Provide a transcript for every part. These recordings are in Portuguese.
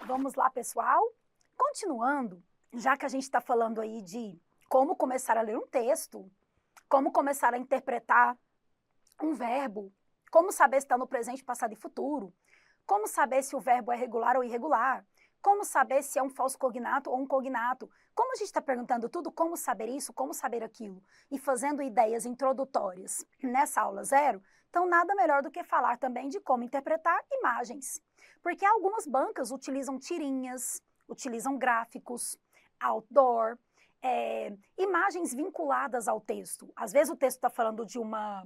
Vamos lá, pessoal? Continuando, já que a gente está falando aí de como começar a ler um texto, como começar a interpretar um verbo, como saber se está no presente, passado e futuro, como saber se o verbo é regular ou irregular, como saber se é um falso cognato ou um cognato. Como a gente está perguntando tudo, como saber isso, como saber aquilo, e fazendo ideias introdutórias nessa aula zero, então nada melhor do que falar também de como interpretar imagens. Porque algumas bancas utilizam tirinhas, utilizam gráficos, outdoor, imagens vinculadas ao texto. Às vezes o texto está falando de uma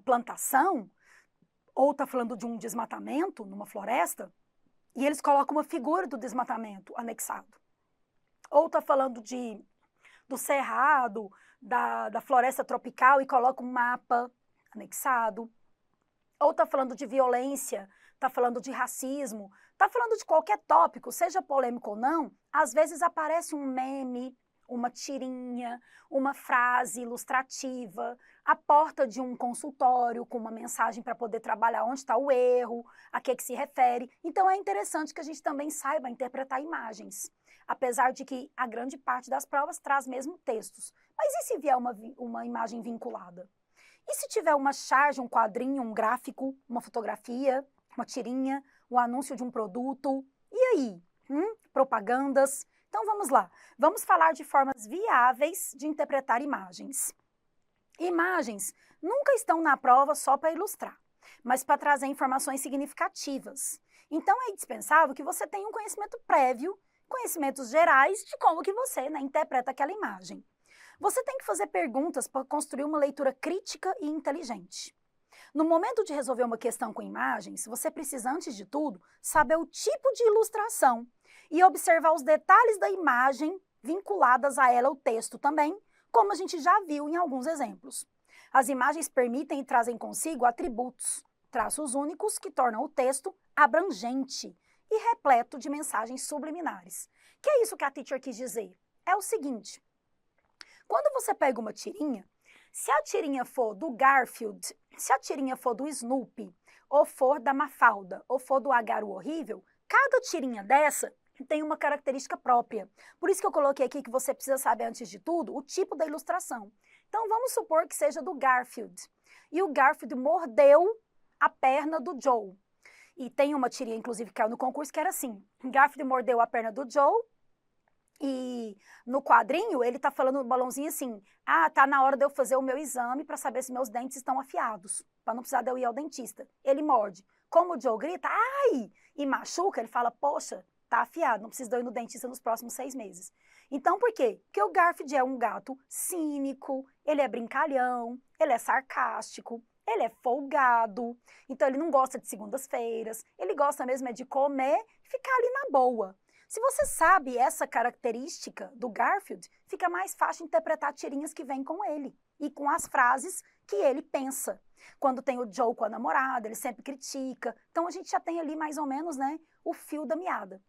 plantação, ou está falando de um desmatamento numa floresta, e eles colocam uma figura do desmatamento anexado. Ou está falando do cerrado, da floresta tropical e coloca um mapa anexado. Ou está falando de violência, está falando de racismo, está falando de qualquer tópico, seja polêmico ou não, às vezes aparece um meme, uma tirinha, uma frase ilustrativa, a porta de um consultório com uma mensagem para poder trabalhar onde está o erro, a que se refere. Então é interessante que a gente também saiba interpretar imagens, apesar de que a grande parte das provas traz mesmo textos. Mas e se vier uma imagem vinculada? E se tiver uma charge, um quadrinho, um gráfico, uma fotografia, uma tirinha, o anúncio de um produto? E aí? Propagandas? Então vamos lá. Vamos falar de formas viáveis de interpretar imagens. Imagens nunca estão na prova só para ilustrar, mas para trazer informações significativas. Então é indispensável que você tenha um conhecimento prévio, conhecimentos gerais de como que você interpreta aquela imagem. Você tem que fazer perguntas para construir uma leitura crítica e inteligente. No momento de resolver uma questão com imagens, você precisa, antes de tudo, saber o tipo de ilustração e observar os detalhes da imagem vinculadas a ela, o texto também, como a gente já viu em alguns exemplos. As imagens permitem e trazem consigo atributos, traços únicos que tornam o texto abrangente e repleto de mensagens subliminares. Que é isso que a teacher quis dizer? É o seguinte: quando você pega uma tirinha, se a tirinha for do Garfield, se a tirinha for do Snoopy, ou for da Mafalda, ou for do Agar o Horrível, cada tirinha dessa tem uma característica própria. Por isso que eu coloquei aqui que você precisa saber, antes de tudo, o tipo da ilustração. Então, vamos supor que seja do Garfield. E o Garfield mordeu a perna do Joe. E tem uma tirinha, inclusive, que caiu no concurso, que era assim: Garfield mordeu a perna do Joe, e no quadrinho ele tá falando no balãozinho assim: tá na hora de eu fazer o meu exame para saber se meus dentes estão afiados, para não precisar de eu ir ao dentista. Ele morde. Como o Joe grita, ai! E machuca, ele fala, poxa, tá afiado, não preciso de eu ir no dentista nos próximos 6 meses. Então por quê? Porque o Garfield é um gato cínico, ele é brincalhão, ele é sarcástico, ele é folgado, então ele não gosta de segundas-feiras, ele gosta mesmo é de comer e ficar ali na boa. Se você sabe essa característica do Garfield, fica mais fácil interpretar tirinhas que vêm com ele e com as frases que ele pensa. Quando tem o Joe com a namorada, ele sempre critica. Então a gente já tem ali mais ou menos, o fio da meada.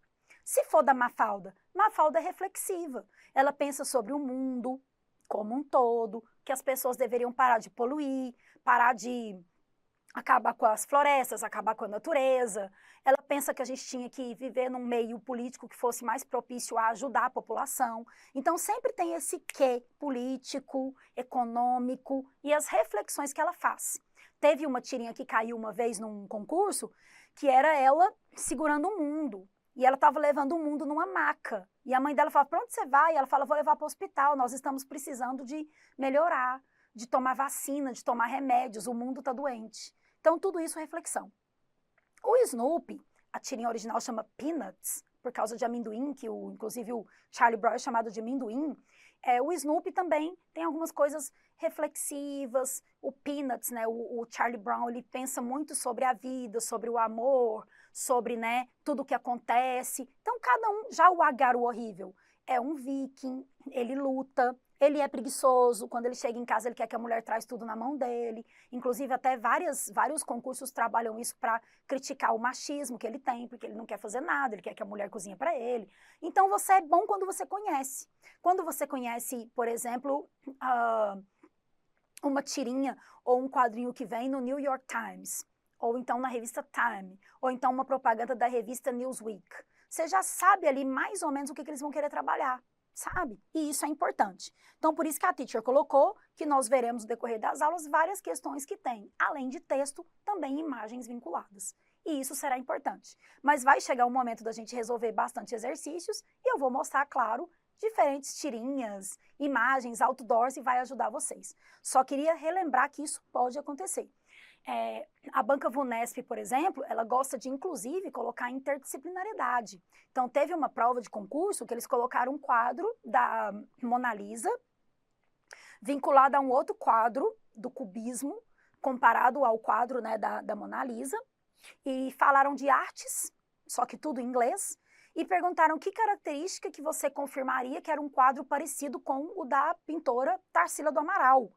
Se for da Mafalda, Mafalda é reflexiva. Ela pensa sobre o mundo como um todo, que as pessoas deveriam parar de poluir, parar de acabar com as florestas, acabar com a natureza. Ela pensa que a gente tinha que viver num meio político que fosse mais propício a ajudar a população. Então, sempre tem esse quê político, econômico e as reflexões que ela faz. Teve uma tirinha que caiu uma vez num concurso, que era ela segurando o mundo. E ela estava levando o mundo numa maca. E a mãe dela fala, para onde você vai? E ela fala, vou levar para o hospital, nós estamos precisando de melhorar, de tomar vacina, de tomar remédios, o mundo está doente. Então, tudo isso é reflexão. O Snoopy, a tirinha original chama Peanuts, por causa de amendoim, que inclusive o Charlie Brown é chamado de amendoim. O Snoopy também tem algumas coisas reflexivas. O Peanuts, o Charlie Brown, ele pensa muito sobre a vida, sobre o amor, sobre tudo o que acontece. Então, cada um, já o Agar o Horrível, é um viking, ele luta, ele é preguiçoso, quando ele chega em casa ele quer que a mulher traz tudo na mão dele, inclusive até vários concursos trabalham isso para criticar o machismo que ele tem, porque ele não quer fazer nada, ele quer que a mulher cozinhe para ele. Então você é bom quando você conhece. Quando você conhece, por exemplo, uma tirinha ou um quadrinho que vem no New York Times, ou então na revista Time, ou então uma propaganda da revista Newsweek. você já sabe ali mais ou menos o que eles vão querer trabalhar, sabe? E isso é importante. Então, por isso que a teacher colocou que nós veremos no decorrer das aulas várias questões que têm, além de texto, também imagens vinculadas. E isso será importante. Mas vai chegar um momento da gente resolver bastante exercícios e eu vou mostrar, claro, diferentes tirinhas, imagens, outdoors e vai ajudar vocês. Só queria relembrar que isso pode acontecer. A Banca Vunesp, por exemplo, ela gosta de, inclusive, colocar interdisciplinariedade. Então, teve uma prova de concurso que eles colocaram um quadro da Mona Lisa vinculado a um outro quadro do cubismo, comparado ao quadro, né, da Mona Lisa, e falaram de artes, só que tudo em inglês, e perguntaram que característica que você confirmaria que era um quadro parecido com o da pintora Tarsila do Amaral.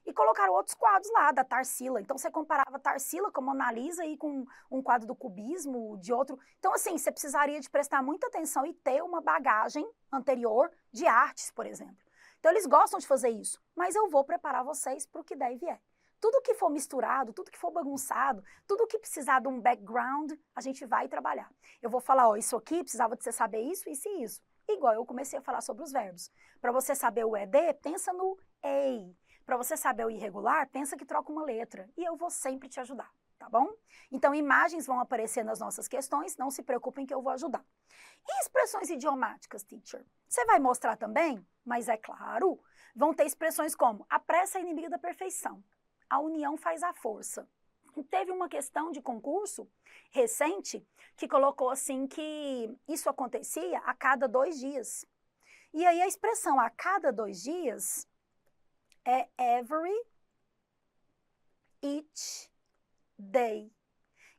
E colocaram outros quadros lá, da Tarsila. Então, você comparava Tarsila com Mona Lisa e com um quadro do cubismo, de outro. Então, assim, você precisaria de prestar muita atenção e ter uma bagagem anterior de artes, por exemplo. Então, eles gostam de fazer isso, mas eu vou preparar vocês para o que der e vier. Tudo que for misturado, tudo que for bagunçado, tudo que precisar de um background, a gente vai trabalhar. Eu vou falar, ó, isso aqui precisava de você saber isso, isso e isso. Igual eu comecei a falar sobre os verbos. Para você saber o ED, pensa no EI. Para você saber o irregular, pensa que troca uma letra. E eu vou sempre te ajudar, tá bom? Então, imagens vão aparecer nas nossas questões, não se preocupem que eu vou ajudar. E expressões idiomáticas, teacher? Você vai mostrar também? Mas é claro, vão ter expressões como a pressa é inimiga da perfeição. A união faz a força. Teve uma questão de concurso recente que colocou assim que isso acontecia a cada 2 dias. E aí a expressão a cada 2 dias é every, each day.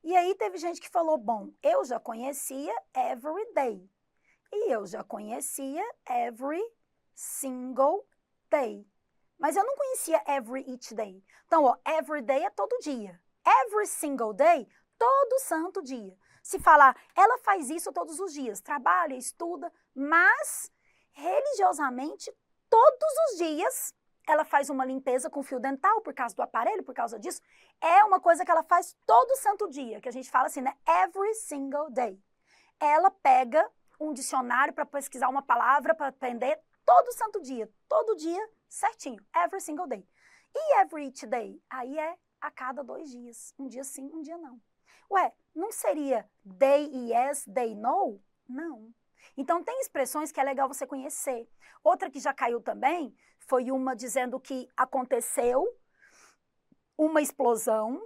E aí teve gente que falou, bom, eu já conhecia every day. E eu já conhecia every single day. Mas eu não conhecia every each day. Então, ó, every day é todo dia. Every single day, todo santo dia. Se falar, ela faz isso todos os dias, trabalha, estuda, mas religiosamente, todos os dias, ela faz uma limpeza com fio dental por causa do aparelho, por causa disso. É uma coisa que ela faz todo santo dia, que a gente fala assim, né? Every single day. Ela pega um dicionário para pesquisar uma palavra, para aprender todo santo dia, todo dia, certinho, every single day. E every each day? Aí é a cada 2 dias. Um dia sim, um dia não. Ué, não seria day yes, day no? Não. Então, tem expressões que é legal você conhecer. Outra que já caiu também foi uma dizendo que aconteceu uma explosão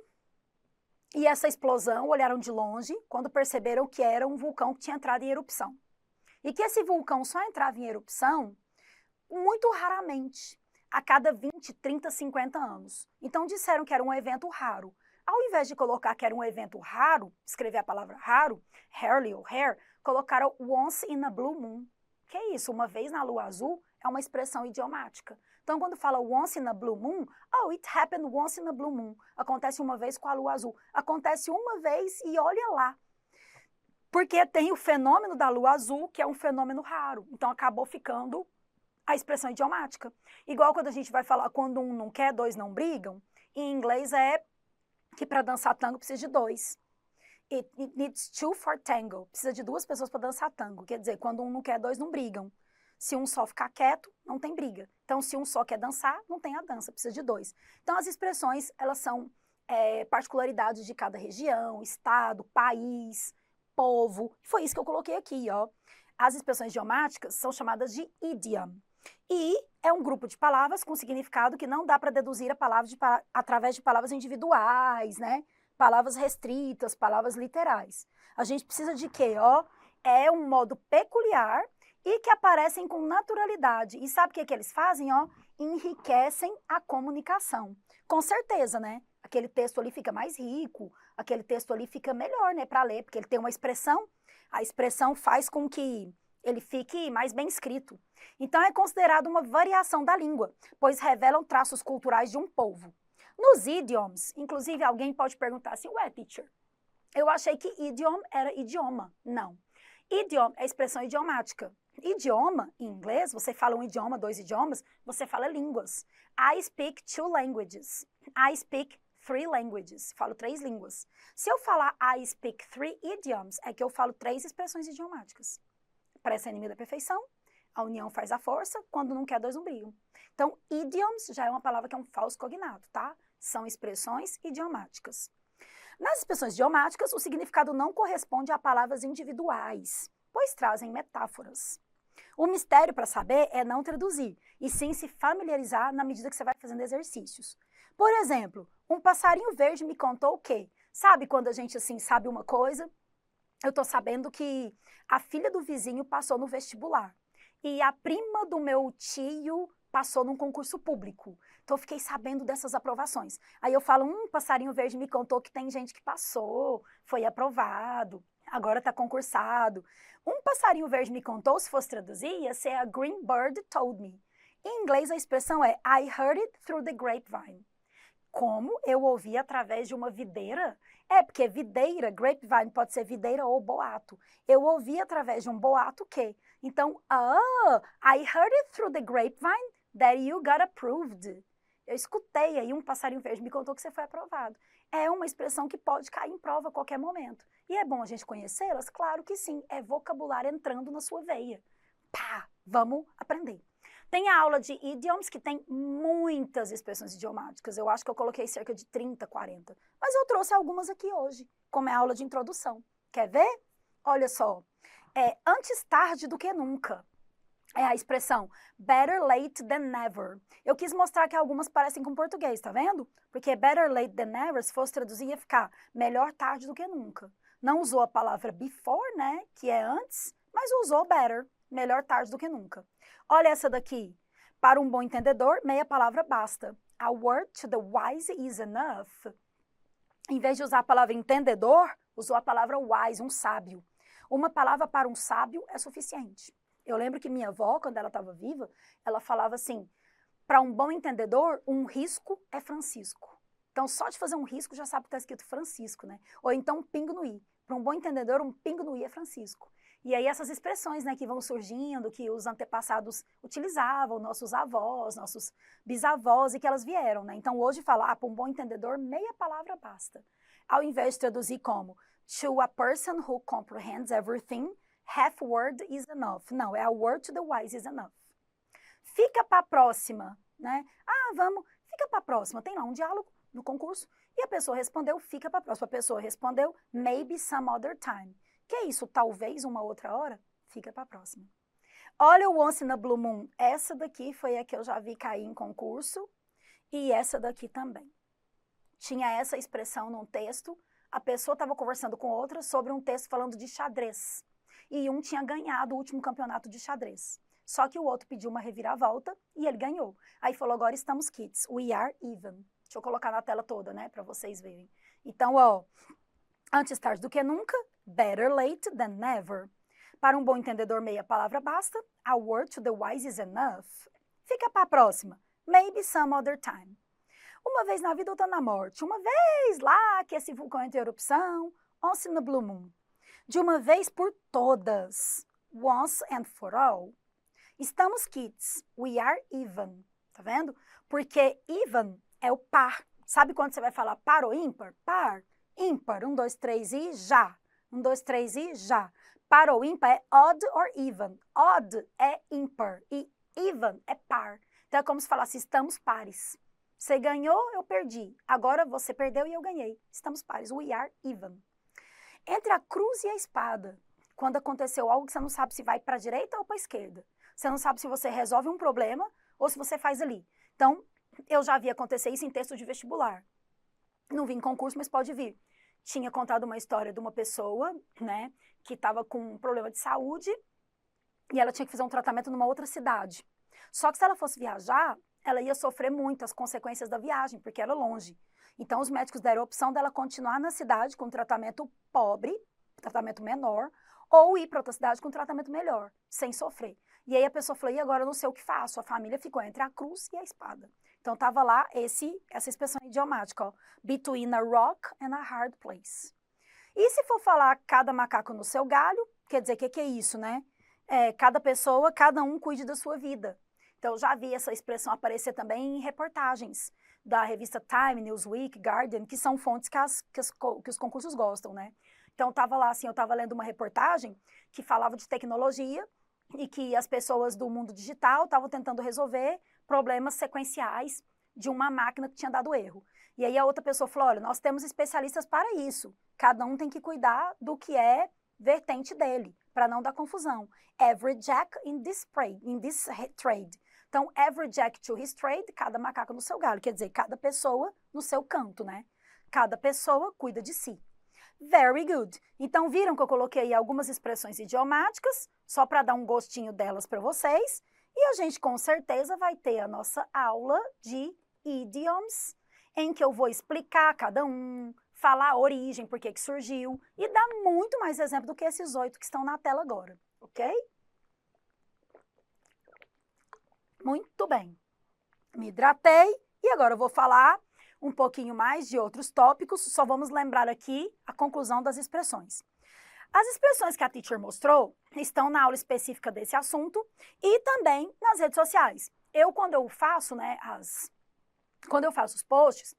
e essa explosão olharam de longe quando perceberam que era um vulcão que tinha entrado em erupção. E que esse vulcão só entrava em erupção muito raramente, a cada 20, 30, 50 anos. Então, disseram que era um evento raro. Ao invés de colocar que era um evento raro, escrever a palavra raro, rarely ou rare, colocaram once in a blue moon. Que é isso? Uma vez na lua azul é uma expressão idiomática. Então, quando fala once in a blue moon, oh, it happened once in a blue moon. Acontece uma vez com a lua azul. Acontece uma vez e olha lá. Porque tem o fenômeno da lua azul, que é um fenômeno raro. Então, acabou ficando a expressão idiomática. Igual quando a gente vai falar quando um não quer, 2 não brigam, em inglês é que para dançar tango precisa de 2. It needs 2 for tango. Precisa de 2 pessoas para dançar tango. Quer dizer, quando um não quer, 2 não brigam. Se um só ficar quieto, não tem briga. Então, se um só quer dançar, não tem a dança, precisa de 2. Então, as expressões, elas são particularidades de cada região, estado, país, povo. Foi isso que eu coloquei aqui, ó. As expressões idiomáticas são chamadas de idiom. E é um grupo de palavras com significado que não dá para deduzir a palavra através de palavras individuais, né? Palavras restritas, palavras literais. A gente precisa de quê? Ó, é um modo peculiar e que aparecem com naturalidade. E sabe o que eles fazem? Ó, enriquecem a comunicação. Com certeza, né? Aquele texto ali fica mais rico, aquele texto ali fica melhor, né, para ler, porque ele tem uma expressão. A expressão faz com que ele fique mais bem escrito. Então, é considerado uma variação da língua, pois revelam traços culturais de um povo. Nos idioms, inclusive alguém pode perguntar assim, ué, teacher, eu achei que idiom era idioma. Não. Idiom é expressão idiomática. Idioma, em inglês, você fala um idioma, 2 idiomas, você fala línguas. I speak 2 languages. I speak 3 languages, falo 3 línguas. Se eu falar I speak 3 idioms, é que eu falo 3 expressões idiomáticas. Pressa é inimigo da perfeição, a união faz a força, quando não quer, dois não brigam. Então, idioms já é uma palavra que é um falso cognado, tá? São expressões idiomáticas. Nas expressões idiomáticas, o significado não corresponde a palavras individuais, pois trazem metáforas. O mistério para saber é não traduzir, e sim se familiarizar na medida que você vai fazendo exercícios. Por exemplo, um passarinho verde me contou o quê? Sabe quando a gente, assim, sabe uma coisa? Eu tô sabendo que a filha do vizinho passou no vestibular. E a prima do meu tio passou num concurso público. Então, eu fiquei sabendo dessas aprovações. Aí eu falo, passarinho verde me contou que tem gente que passou, foi aprovado, agora está concursado. Um passarinho verde me contou, se fosse traduzir, ia ser a green bird told me. Em inglês, a expressão é I heard it through the grapevine. Como eu ouvi através de uma videira? Porque videira, grapevine, pode ser videira ou boato. Eu ouvi através de um boato que. Então, I heard it through the grapevine that you got approved. Eu escutei aí, um passarinho verde me contou que você foi aprovado. É uma expressão que pode cair em prova a qualquer momento. E é bom a gente conhecê-las? Claro que sim. É vocabulário entrando na sua veia. Pá, vamos aprender. Tem a aula de idioms, que tem muitas expressões idiomáticas. Eu acho que eu coloquei cerca de 30, 40. Mas eu trouxe algumas aqui hoje, como é a aula de introdução. Quer ver? Olha só. Antes tarde do que nunca. É a expressão better late than never. Eu quis mostrar que algumas parecem com português, tá vendo? Porque better late than never, se fosse traduzir, ia ficar melhor tarde do que nunca. Não usou a palavra before, né? Que é antes, mas usou better, melhor tarde do que nunca. Olha essa daqui. Para um bom entendedor, meia palavra basta. A word to the wise is enough. Em vez de usar a palavra entendedor, usou a palavra wise, um sábio. Uma palavra para um sábio é suficiente. Eu lembro que minha avó, quando ela estava viva, ela falava assim, para um bom entendedor, um risco é Francisco. Então, só de fazer um risco já sabe que está escrito Francisco, né? Ou então um pingo no i. Para um bom entendedor, um pingo no i é Francisco. E aí essas expressões, né, que vão surgindo, que os antepassados utilizavam, nossos avós, nossos bisavós, e que elas vieram, né? Então, hoje falar, para um bom entendedor, meia palavra basta. Ao invés de traduzir como to a person who comprehends everything, half word is enough. Não, é a word to the wise is enough. Fica para a próxima, né? Fica para a próxima. Tem lá um diálogo no concurso e a pessoa respondeu, fica para a próxima. A pessoa respondeu, maybe some other time. Que é isso? Talvez uma outra hora? Fica para a próxima. Olha o Once in a Blue Moon. Essa daqui foi a que eu já vi cair em concurso e essa daqui também. Tinha essa expressão num texto, a pessoa estava conversando com outra sobre um texto falando de xadrez. E um tinha ganhado o último campeonato de xadrez. Só que o outro pediu uma reviravolta e ele ganhou. Aí falou, agora estamos quites. We are even. Deixa eu colocar na tela toda, né, para vocês verem. Então, antes tarde do que nunca, better late than never. Para um bom entendedor, meia palavra basta. A word to the wise is enough. Fica para a próxima. Maybe some other time. Uma vez na vida, outra na morte. Uma vez lá que esse vulcão entrou em erupção. Once in a blue moon. De uma vez por todas. Once and for all. Estamos quites. We are even. Tá vendo? Porque even é o par. Sabe quando você vai falar par ou ímpar? Par. Ímpar. 1, 2, 3 e já. 1, 2, 3 e já. Par ou ímpar é odd or even. Odd é ímpar e even é par. Então é como se falasse estamos pares. Você ganhou, eu perdi. Agora você perdeu e eu ganhei. Estamos pares. We are even. Entre a cruz e a espada, quando aconteceu algo que você não sabe se vai para a direita ou para a esquerda. Você não sabe se você resolve um problema ou se você faz ali. Então, eu já vi acontecer isso em texto de vestibular. Não vi em concurso, mas pode vir. Tinha contado uma história de uma pessoa, né, que estava com um problema de saúde e ela tinha que fazer um tratamento numa outra cidade. Só que se ela fosse viajar, ela ia sofrer muito as consequências da viagem, porque era longe. Então, os médicos deram a opção dela continuar na cidade com tratamento pobre, tratamento menor, ou ir para outra cidade com tratamento melhor, sem sofrer. E aí a pessoa falou, e agora eu não sei o que faço? A família ficou entre a cruz e a espada. Então, estava lá essa expressão idiomática, between a rock and a hard place. E se for falar cada macaco no seu galho, quer dizer, o que é isso, né? Cada pessoa, cada um cuide da sua vida. Então, eu já vi essa expressão aparecer também em reportagens da revista Time, Newsweek, Guardian, que são fontes que os concursos gostam, né? Então, eu tava lá, assim, eu tava lendo uma reportagem que falava de tecnologia e que as pessoas do mundo digital estavam tentando resolver problemas sequenciais de uma máquina que tinha dado erro. E aí a outra pessoa falou, olha, nós temos especialistas para isso. Cada um tem que cuidar do que é vertente dele, para não dar confusão. Every jack in this trade. Então, every jack to his trade, cada macaco no seu galho. Quer dizer, cada pessoa no seu canto, né? Cada pessoa cuida de si. Very good. Então, viram que eu coloquei aí algumas expressões idiomáticas, só para dar um gostinho delas para vocês. E a gente, com certeza, vai ter a nossa aula de idioms, em que eu vou explicar cada um, falar a origem, por que surgiu, e dar muito mais exemplo do que esses 8 que estão na tela agora, ok? Muito bem. Me hidratei e agora eu vou falar um pouquinho mais de outros tópicos, só vamos lembrar aqui a conclusão das expressões. As expressões que a teacher mostrou estão na aula específica desse assunto e também nas redes sociais. Quando eu faço, né, quando eu faço os posts,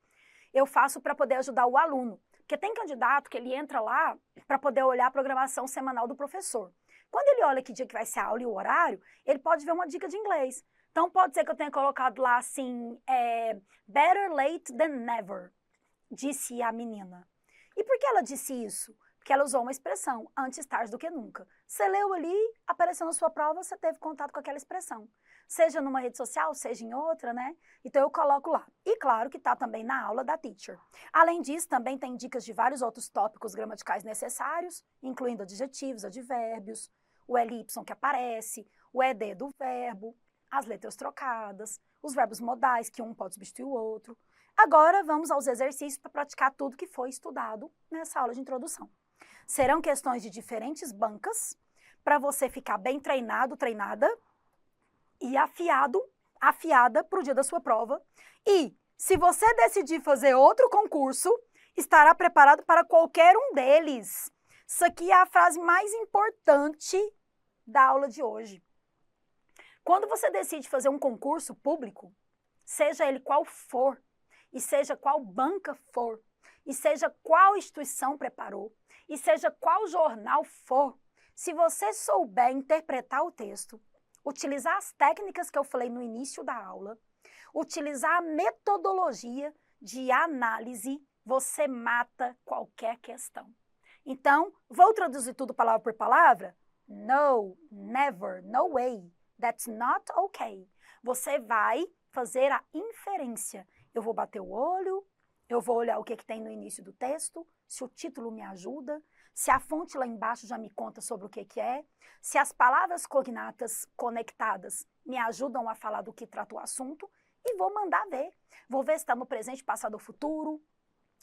eu faço para poder ajudar o aluno. Porque tem candidato que ele entra lá para poder olhar a programação semanal do professor. Quando ele olha que dia que vai ser a aula e o horário, ele pode ver uma dica de inglês. Então, pode ser que eu tenha colocado lá assim, better late than never, disse a menina. E por que ela disse isso? Porque ela usou uma expressão, antes tarde do que nunca. Você leu ali, apareceu na sua prova, você teve contato com aquela expressão. Seja numa rede social, seja em outra, né? Então, eu coloco lá. E claro que está também na aula da teacher. Além disso, também tem dicas de vários outros tópicos gramaticais necessários, incluindo adjetivos, advérbios, o LY que aparece, o ED do verbo, as letras trocadas, os verbos modais, que um pode substituir o outro. Agora, vamos aos exercícios para praticar tudo que foi estudado nessa aula de introdução. Serão questões de diferentes bancas, para você ficar bem treinado, treinada, e afiada para o dia da sua prova. E, se você decidir fazer outro concurso, estará preparado para qualquer um deles. Isso aqui é a frase mais importante da aula de hoje. Quando você decide fazer um concurso público, seja ele qual for, e seja qual banca for, e seja qual instituição preparou, e seja qual jornal for, se você souber interpretar o texto, utilizar as técnicas que eu falei no início da aula, utilizar a metodologia de análise, você mata qualquer questão. Então, vou traduzir tudo palavra por palavra? No, never, no way. That's not okay. Você vai fazer a inferência. Eu vou bater o olho, eu vou olhar o que tem no início do texto, se o título me ajuda, se a fonte lá embaixo já me conta sobre o que é, se as palavras cognatas conectadas me ajudam a falar do que trata o assunto, e vou mandar ver. Vou ver se está no presente, passado ou futuro.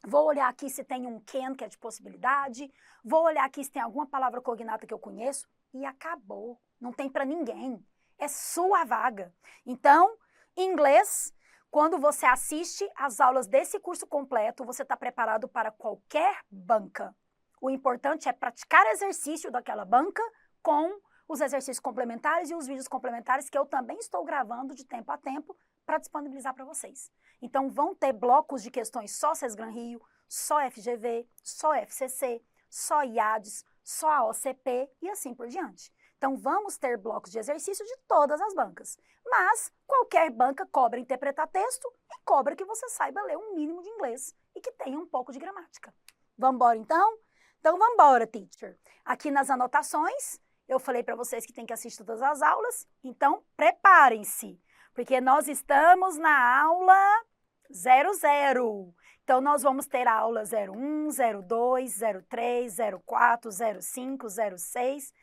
Vou olhar aqui se tem um can, que é de possibilidade. Vou olhar aqui se tem alguma palavra cognata que eu conheço. E acabou. Não tem para ninguém. É sua vaga. Então, inglês, quando você assiste às aulas desse curso completo, você está preparado para qualquer banca. O importante é praticar exercício daquela banca com os exercícios complementares e os vídeos complementares que eu também estou gravando de tempo a tempo para disponibilizar para vocês. Então, vão ter blocos de questões só Sesgran Rio, só FGV, só FCC, só IADES, só a OCP e assim por diante. Então, vamos ter blocos de exercício de todas as bancas. Mas, qualquer banca cobra interpretar texto e cobra que você saiba ler um mínimo de inglês e que tenha um pouco de gramática. Vamos embora, então? Então, vamos embora, teacher. Aqui nas anotações, eu falei para vocês que tem que assistir todas as aulas. Então, preparem-se, porque nós estamos na aula 00. Então, nós vamos ter a aula 01, 02, 03, 04, 05, 06,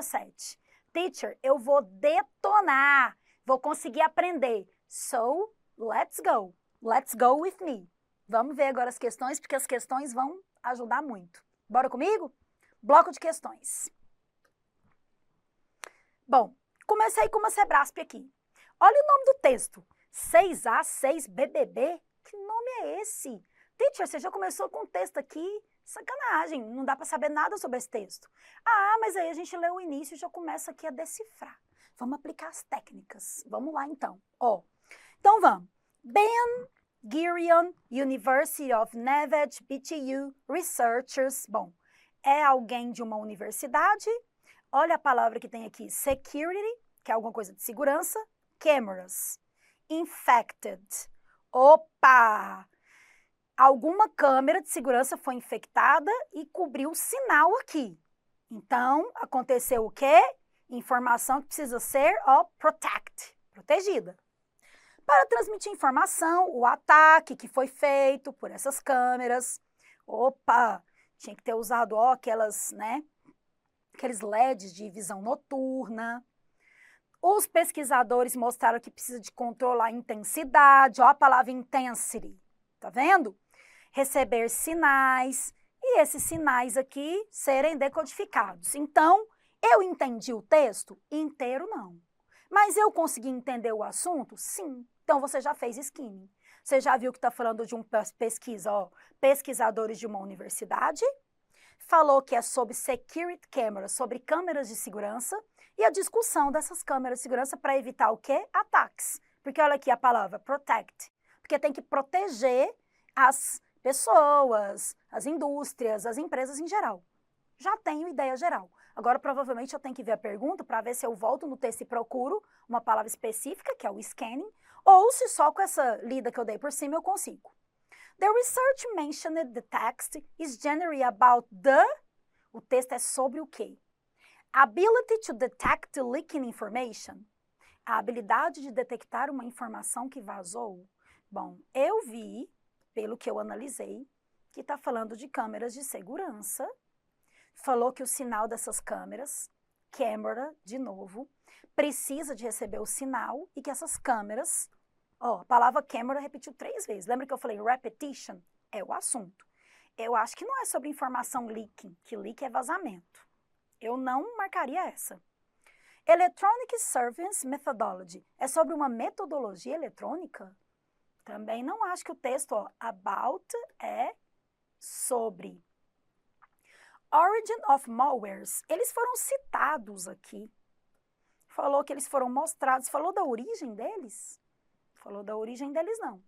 07. Teacher, eu vou detonar. Vou conseguir aprender. So, let's go. Let's go with me. Vamos ver agora as questões, porque as questões vão ajudar muito. Bora comigo? Bloco de questões. Bom, comecei com uma Sebrasp aqui. Olha o nome do texto. 6A, 6BBB? Que nome é esse? Teacher, você já começou com o texto aqui? Sacanagem, não dá para saber nada sobre esse texto. Ah, mas aí a gente lê o início e já começa aqui a decifrar. Vamos aplicar as técnicas. Vamos lá, então. Ó, então vamos. Ben Girion University of Nevada, BTU, researchers. Bom, é alguém de uma universidade. Olha a palavra que tem aqui, security, que é alguma coisa de segurança. Cameras. Infected. Opa! Alguma câmera de segurança foi infectada e cobriu o sinal aqui. Então, aconteceu o quê? Informação que precisa ser, protegida. Para transmitir informação, o ataque que foi feito por essas câmeras. Opa! Tinha que ter usado, aqueles LEDs de visão noturna. Os pesquisadores mostraram que precisa de controlar a intensidade, a palavra intensity, tá vendo? Receber sinais, e esses sinais aqui serem decodificados. Então, eu entendi o texto inteiro, não. Mas eu consegui entender o assunto? Sim. Então, você já fez skimming. Você já viu que está falando de uma pesquisa, pesquisadores de uma universidade, falou que é sobre security cameras, sobre câmeras de segurança, e a discussão dessas câmeras de segurança para evitar o quê? Ataques. Porque olha aqui a palavra protect. Porque tem que proteger as pessoas, as indústrias, as empresas em geral. Já tenho ideia geral. Agora, provavelmente, eu tenho que ver a pergunta para ver se eu volto no texto e procuro uma palavra específica, que é o scanning, ou se só com essa lida que eu dei por cima eu consigo. The research mentioned the text is generally about the... O texto é sobre o quê? Ability to detect leaking information. A habilidade de detectar uma informação que vazou. Bom, eu vi, pelo que eu analisei, que está falando de câmeras de segurança. Falou que o sinal dessas câmeras, câmera, de novo, precisa de receber o sinal e que essas câmeras, a palavra câmera repetiu 3 vezes. Lembra que eu falei repetition? É o assunto. Eu acho que não é sobre informação leaking, que leak é vazamento. Eu não marcaria essa. Electronic Surveillance Methodology. É sobre uma metodologia eletrônica? Também não acho que o texto, about, é sobre. Origin of malwares. Eles foram citados aqui. Falou que eles foram mostrados. Falou da origem deles? Falou da origem deles, não.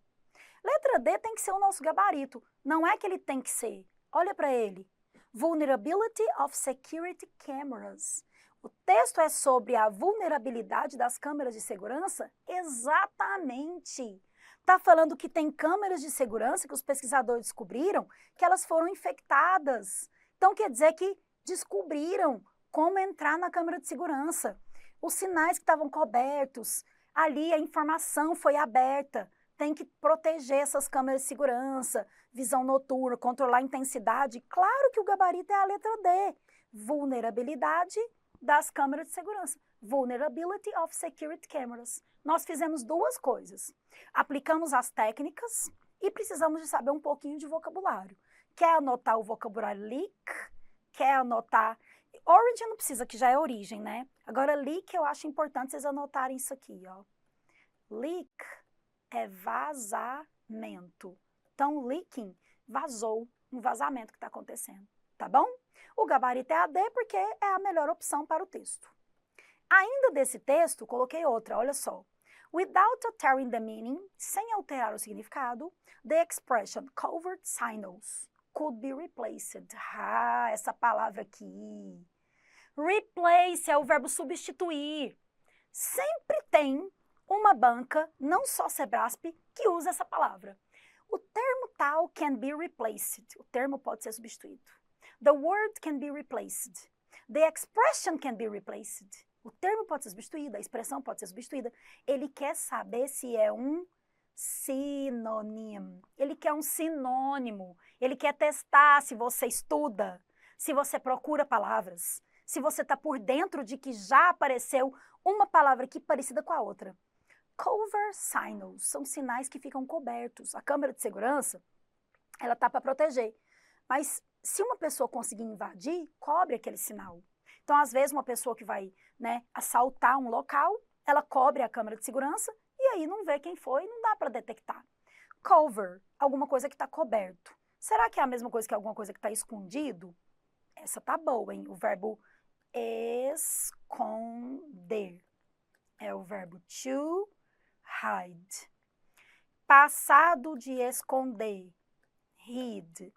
Letra D tem que ser o nosso gabarito. Não é que ele tem que ser. Olha para ele. Vulnerability of security cameras. O texto é sobre a vulnerabilidade das câmeras de segurança? Exatamente. Está falando que tem câmeras de segurança que os pesquisadores descobriram que elas foram infectadas. Então, quer dizer que descobriram como entrar na câmera de segurança. Os sinais que estavam cobertos, ali a informação foi aberta. Tem que proteger essas câmeras de segurança, visão noturna, controlar a intensidade. Claro que o gabarito é a letra D. Vulnerabilidade das câmeras de segurança. Vulnerability of security cameras. Nós fizemos 2 coisas. Aplicamos as técnicas e precisamos de saber um pouquinho de vocabulário. Quer anotar o vocabulário leak? Quer anotar... Origin não precisa, que já é origem, né? Agora, leak eu acho importante vocês anotarem isso aqui, Leak é vazamento. Então, leaking, vazou, um vazamento que está acontecendo, tá bom? O gabarito é AD porque é a melhor opção para o texto. Ainda desse texto, coloquei outra, olha só. Without altering the meaning, sem alterar o significado, the expression covert signals could be replaced. Ah, essa palavra aqui. Replace é o verbo substituir. Sempre tem uma banca, não só Sebrasp, que usa essa palavra. O termo tal can be replaced. O termo pode ser substituído. The word can be replaced. The expression can be replaced. O termo pode ser substituído, a expressão pode ser substituída. Ele quer saber se é um sinônimo. Ele quer um sinônimo. Ele quer testar se você estuda, se você procura palavras, se você está por dentro de que já apareceu uma palavra aqui parecida com a outra. Cover signals são sinais que ficam cobertos. A câmera de segurança, ela está para proteger. Mas se uma pessoa conseguir invadir, cobre aquele sinal. Então, às vezes, uma pessoa que vai, assaltar um local, ela cobre a câmera de segurança e aí não vê quem foi, não dá para detectar. Cover, alguma coisa que está coberto. Será que é a mesma coisa que alguma coisa que está escondido? Essa tá boa, hein? O verbo esconder. É o verbo to hide. Passado de esconder, hid.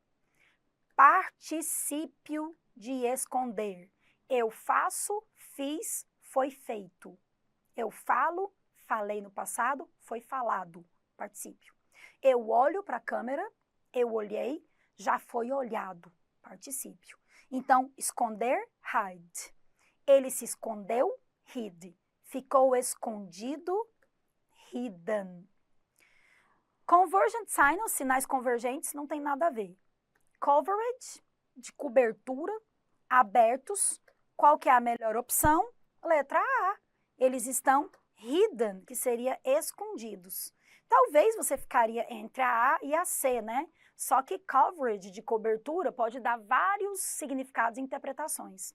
Particípio de esconder. Eu faço, fiz, foi feito. Eu falo, falei no passado, foi falado. Particípio. Eu olho para a câmera, eu olhei, já foi olhado. Particípio. Então, esconder, hide. Ele se escondeu, hid. Ficou escondido, hidden. Convergent sign, os sinais convergentes, não tem nada a ver. Coverage, de cobertura, abertos. Qual que é a melhor opção? Letra A. Eles estão hidden, que seria escondidos. Talvez você ficaria entre a A e a C, né? Só que coverage, de cobertura, pode dar vários significados e interpretações.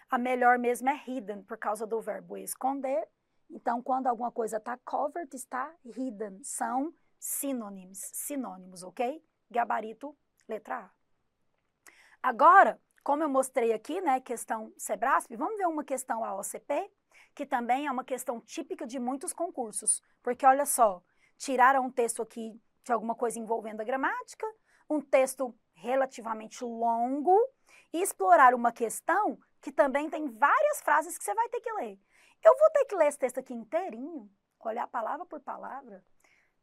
A melhor mesmo é hidden, por causa do verbo esconder. Então, quando alguma coisa está covered, está hidden. São sinônimos, ok? Gabarito, letra A. Agora, como eu mostrei aqui, né, questão Sebrasp, vamos ver uma questão AOCP, que também é uma questão típica de muitos concursos. Porque, olha só, tiraram um texto aqui de alguma coisa envolvendo a gramática, um texto relativamente longo, e explorar uma questão que também tem várias frases que você vai ter que ler. Eu vou ter que ler esse texto aqui inteirinho, olhar palavra por palavra,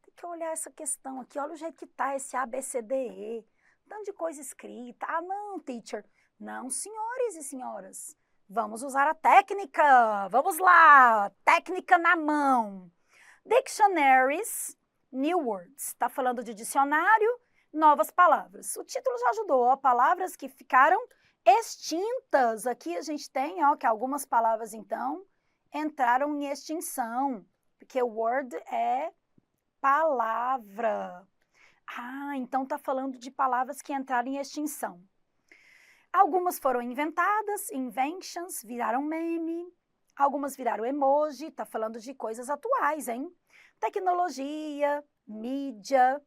tem que olhar essa questão aqui, olha o jeito que tá esse ABCDE, tanto de coisa escrita. Ah, não, teacher. Não, senhores e senhoras. Vamos usar a técnica. Vamos lá. Técnica na mão. Dictionaries, new words. Está falando de dicionário, novas palavras. O título já ajudou. Ó, palavras que ficaram extintas. Aqui a gente tem, ó, que algumas palavras, então, entraram em extinção. Porque word é palavra. Ah, então está falando de palavras que entraram em extinção. Algumas foram inventadas, inventions, viraram meme. Algumas viraram emoji, está falando de coisas atuais, hein? Tecnologia, mídia.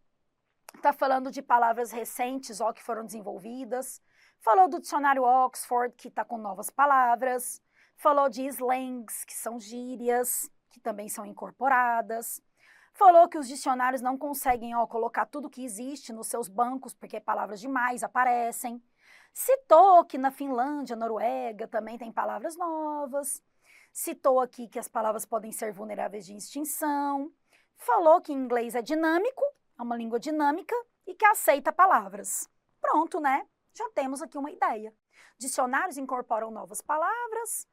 Está falando de palavras recentes, ó, que foram desenvolvidas. Falou do dicionário Oxford, que está com novas palavras. Falou de slangs, que são gírias, que também são incorporadas. Falou que os dicionários não conseguem, ó, colocar tudo que existe nos seus bancos, porque palavras demais aparecem. Citou que na Finlândia, Noruega, também tem palavras novas. Citou aqui que as palavras podem ser vulneráveis de extinção. Falou que inglês é dinâmico, é uma língua dinâmica, e que aceita palavras. Pronto, né? Já temos aqui uma ideia. Dicionários incorporam novas palavras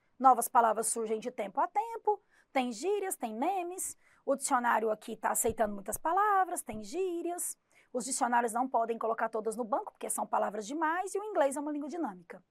surgem de tempo a tempo, tem gírias, tem memes. O dicionário aqui está aceitando muitas palavras, tem gírias. Os dicionários não podem colocar todas no banco, porque são palavras demais, e o inglês é uma língua dinâmica.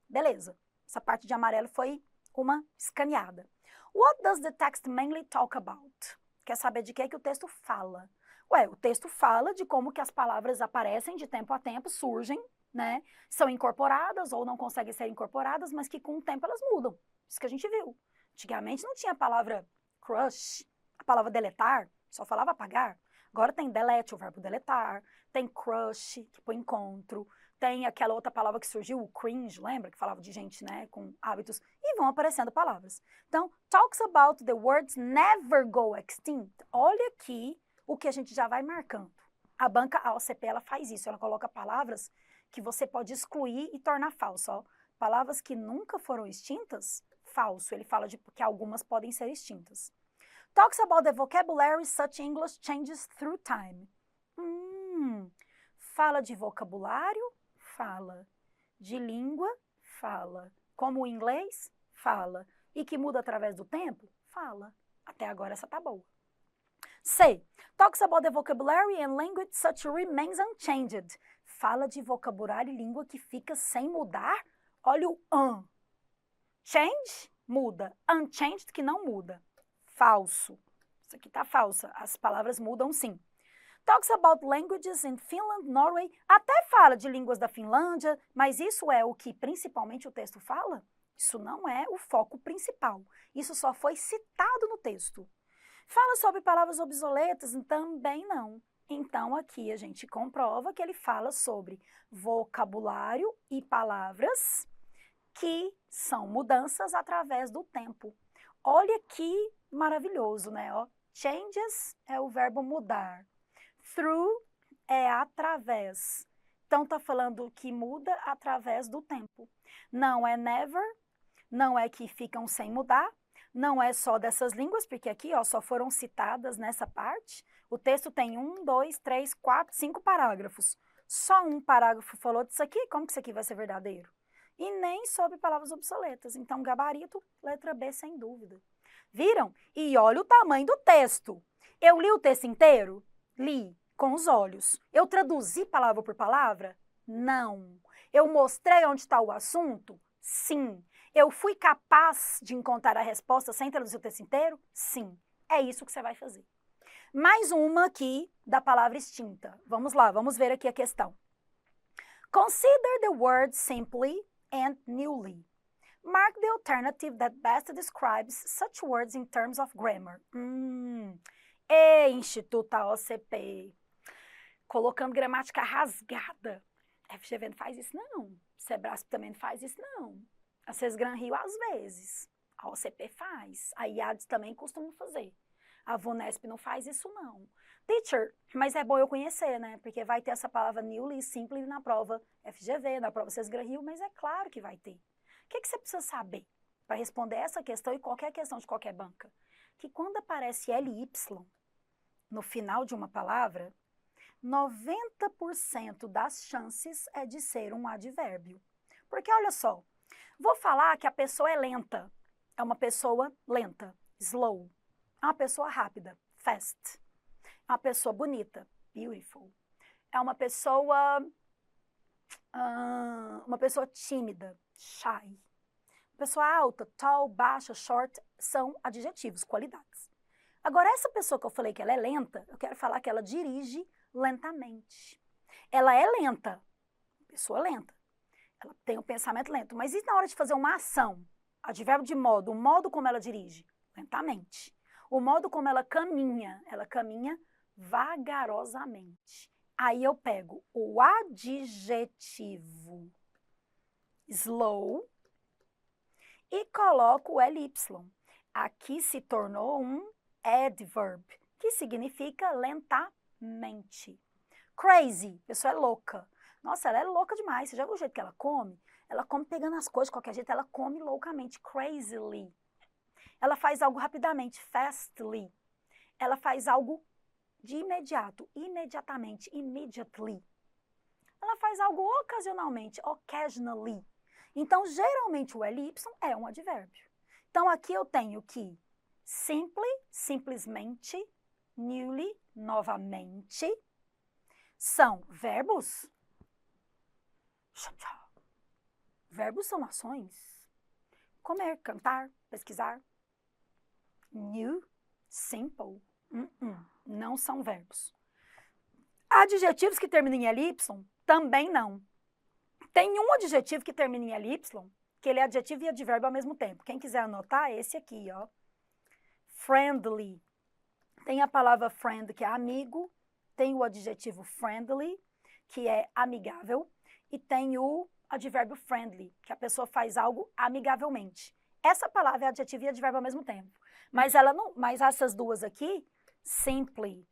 Beleza. Essa parte de amarelo foi uma escaneada. What does the text mainly talk about? Quer saber de que é que o texto fala? Ué, o texto fala de como que as palavras aparecem de tempo a tempo, surgem, né? São incorporadas ou não conseguem ser incorporadas, mas que com o tempo elas mudam. Isso que a gente viu. Antigamente não tinha a palavra crush, a palavra deletar, só falava apagar. Agora tem delete, o verbo deletar, tem crush, tipo encontro, tem aquela outra palavra que surgiu, o cringe, lembra? Que falava de gente, né, com hábitos, e vão aparecendo palavras. Então, talks about the words never go extinct. Olha aqui o que a gente já vai marcando. A banca AOCP, ela faz isso, ela coloca palavras que você pode excluir e tornar falso, ó. Palavras que nunca foram extintas, falso. Ele fala de que algumas podem ser extintas. Talks about the vocabulary such English changes through time. Fala de vocabulário? Fala. De língua? Fala. Como o inglês? Fala. E que muda através do tempo? Fala. Até agora essa tá boa. C. Talks about the vocabulary and language such remains unchanged. Fala de vocabulário e língua que fica sem mudar? Olha o Change, muda. Unchanged, que não muda. Falso. Isso aqui tá falsa. As palavras mudam sim. Talks about languages in Finland, Norway. Até fala de línguas da Finlândia, mas isso é o que principalmente o texto fala? Isso não é o foco principal. Isso só foi citado no texto. Fala sobre palavras obsoletas? Também não. Então, aqui a gente comprova que ele fala sobre vocabulário e palavras que são mudanças através do tempo. Olha que maravilhoso, né? Ó, changes é o verbo mudar. Through é através. Então, tá falando que muda através do tempo. Não é never, não é que ficam sem mudar, não é só dessas línguas, porque aqui, ó, só foram citadas nessa parte. O texto tem 1, 2, 3, 4, 5 parágrafos. Só um parágrafo falou disso aqui, como que isso aqui vai ser verdadeiro? E nem sobre palavras obsoletas. Então, gabarito, letra B, sem dúvida. Viram? E olha o tamanho do texto. Eu li o texto inteiro? Li, com os olhos. Eu traduzi palavra por palavra? Não. Eu mostrei onde está o assunto? Sim. Eu fui capaz de encontrar a resposta sem traduzir o texto inteiro? Sim. É isso que você vai fazer. Mais uma aqui da palavra extinta. Vamos lá, vamos ver aqui a questão. Consider the word simply and newly. Mark the alternative that best describes such words in terms of grammar. Instituto OCP. Colocando gramática rasgada. FGV não faz isso, não. Sebrasp também não faz isso, não. A Sesgran Rio, às vezes. A OCP faz. A IADS também costuma fazer. A VUNESP não faz isso, não. Teacher, mas é bom eu conhecer, né? Porque vai ter essa palavra newly e simply na prova FGV, na prova Sesgran Rio, mas é claro que vai ter. O que você precisa saber para responder essa questão e qualquer questão de qualquer banca? Que quando aparece LY no final de uma palavra, 90% das chances é de ser um advérbio. Porque olha só, vou falar que a pessoa é lenta. É uma pessoa lenta, slow. É uma pessoa rápida, fast. É uma pessoa bonita, beautiful. É uma pessoa tímida, shy. Uma pessoa alta, tall, baixa, short, são adjetivos, qualidades. Agora, essa pessoa que eu falei que ela é lenta, eu quero falar que ela dirige lentamente. Ela é lenta, pessoa lenta. Ela tem um pensamento lento. Mas e na hora de fazer uma ação? Advérbio de modo, o modo como ela dirige? Lentamente. O modo como ela caminha vagarosamente. Aí eu pego o adjetivo slow e coloco o ly. Aqui se tornou um adverb, que significa lentamente. Crazy, a pessoa é louca. Nossa, ela é louca demais. Você já viu o jeito que ela come? Ela come pegando as coisas de qualquer jeito, ela come loucamente, crazily. Ela faz algo rapidamente, fastly. Ela faz algo de imediato, imediatamente, immediately. Ela faz algo ocasionalmente, occasionally. Então, geralmente, o ly é um advérbio. Então, aqui eu tenho que simply, simplesmente, newly, novamente, são verbos. Verbos são ações. Comer, cantar, pesquisar. New, simple. Não são verbos. Adjetivos que terminam em ly também não. Tem um adjetivo que termina em ly, que ele é adjetivo e advérbio ao mesmo tempo. Quem quiser anotar, é esse aqui, ó. Friendly. Tem a palavra friend, que é amigo. Tem o adjetivo friendly, que é amigável. E tem o advérbio friendly, que a pessoa faz algo amigavelmente. Essa palavra é adjetivo e advérbio ao mesmo tempo. Mas essas duas aqui, simply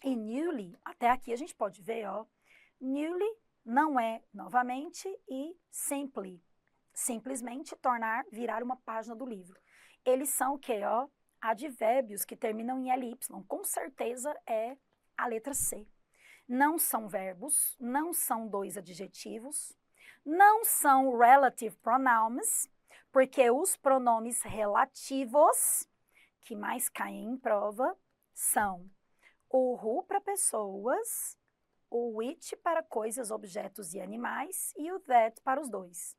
e newly, até aqui a gente pode ver, ó. Newly não é novamente e simply, simplesmente tornar, virar uma página do livro. Eles são o quê, ó? Advérbios que terminam em ly. Com certeza é a letra C. Não são verbos, não são dois adjetivos, não são relative pronouns, porque os pronomes relativos que mais caem em prova são o who para pessoas, o which para coisas, objetos e animais e o that para os dois.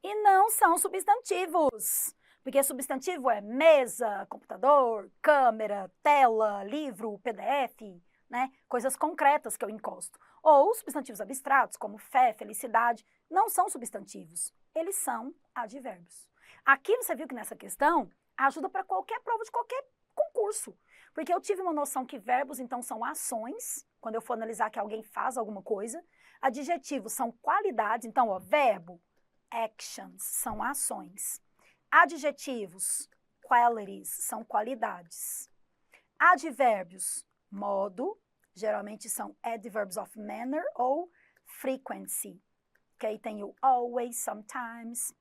E não são substantivos, porque substantivo é mesa, computador, câmera, tela, livro, PDF, né? Coisas concretas que eu encosto. Ou substantivos abstratos, como fé, felicidade, não são substantivos, eles são advérbios. Aqui você viu que nessa questão ajuda para qualquer prova de qualquer concurso. Porque eu tive uma noção que verbos, então, são ações, quando eu for analisar que alguém faz alguma coisa. Adjetivos são qualidades, então, ó, verbo, actions, são ações. Adjetivos, qualities, são qualidades. Advérbios, modo, Geralmente são adverbs of manner ou frequency. Ok? Tem o always, sometimes.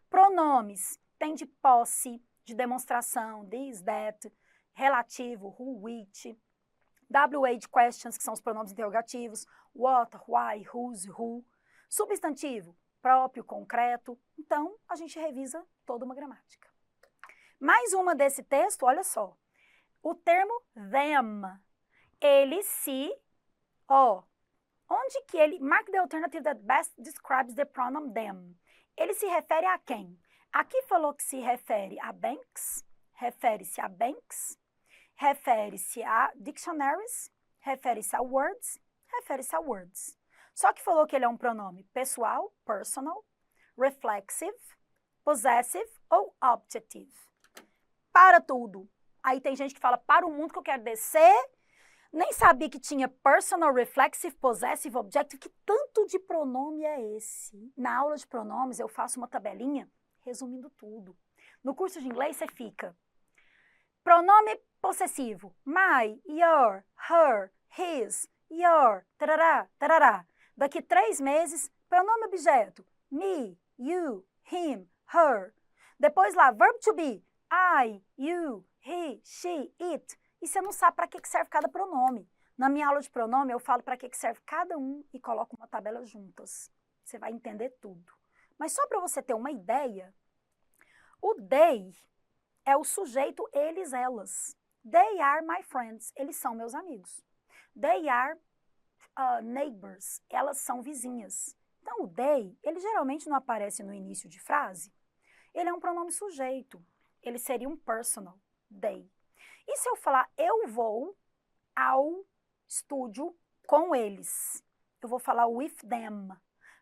Pronomes. Tem de posse, de demonstração, this, that, relativo, who, which. WH de questions, que são os pronomes interrogativos. What, why, whose, who. Substantivo, próprio, concreto. Então, a gente revisa toda uma gramática. Mais uma desse texto, olha só. O termo them. Ele se, onde que ele, mark the alternative that best describes the pronoun them. Ele se refere a quem? Aqui falou que se refere a banks, refere-se a banks, refere-se a dictionaries, refere-se a words, refere-se a words. Só que falou que ele é um pronome pessoal, personal, reflexive, possessive ou objective. Para tudo. Aí tem gente que fala, para o mundo que eu quero descer, nem sabia que tinha personal, reflexive, possessive, objective, que tanto de pronome é esse? Na aula de pronomes eu faço uma tabelinha resumindo tudo. No curso de inglês você fica pronome possessivo, my, your, her, his, your, tarará, tarará. Daqui 3 meses, pronome objeto, me, you, him, her. Depois lá, verb to be, I, you, he, she, it. E você não sabe para que serve cada pronome. Na minha aula de pronome, eu falo para que serve cada um e coloco uma tabela juntas. Você vai entender tudo. Mas só para você ter uma ideia, o they é o sujeito eles, elas. They are my friends. Eles são meus amigos. They are neighbors. Elas são vizinhas. Então, o they, ele geralmente não aparece no início de frase. Ele é um pronome sujeito. Ele seria um personal, they. E se eu falar, eu vou ao estúdio com eles? Eu vou falar with them.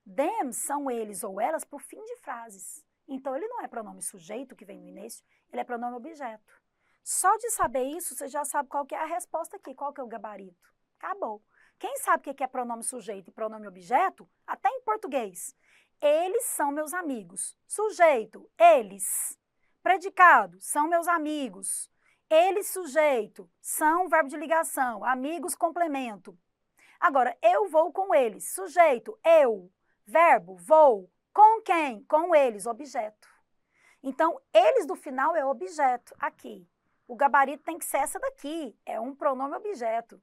Them são eles ou elas por fim de frases. Então, ele não é pronome sujeito, que vem no início, ele é pronome objeto. Só de saber isso, você já sabe qual que é a resposta aqui, qual que é o gabarito. Acabou. Quem sabe o que é pronome sujeito e pronome objeto, até em português. Eles são meus amigos. Sujeito, eles. Predicado, são meus amigos. Eles, sujeito, são verbo de ligação. Amigos, complemento. Agora, eu vou com eles. Sujeito, eu. Verbo, vou. Com quem? Com eles, objeto. Então, eles do final é objeto, aqui. O gabarito tem que ser essa daqui, é um pronome objeto.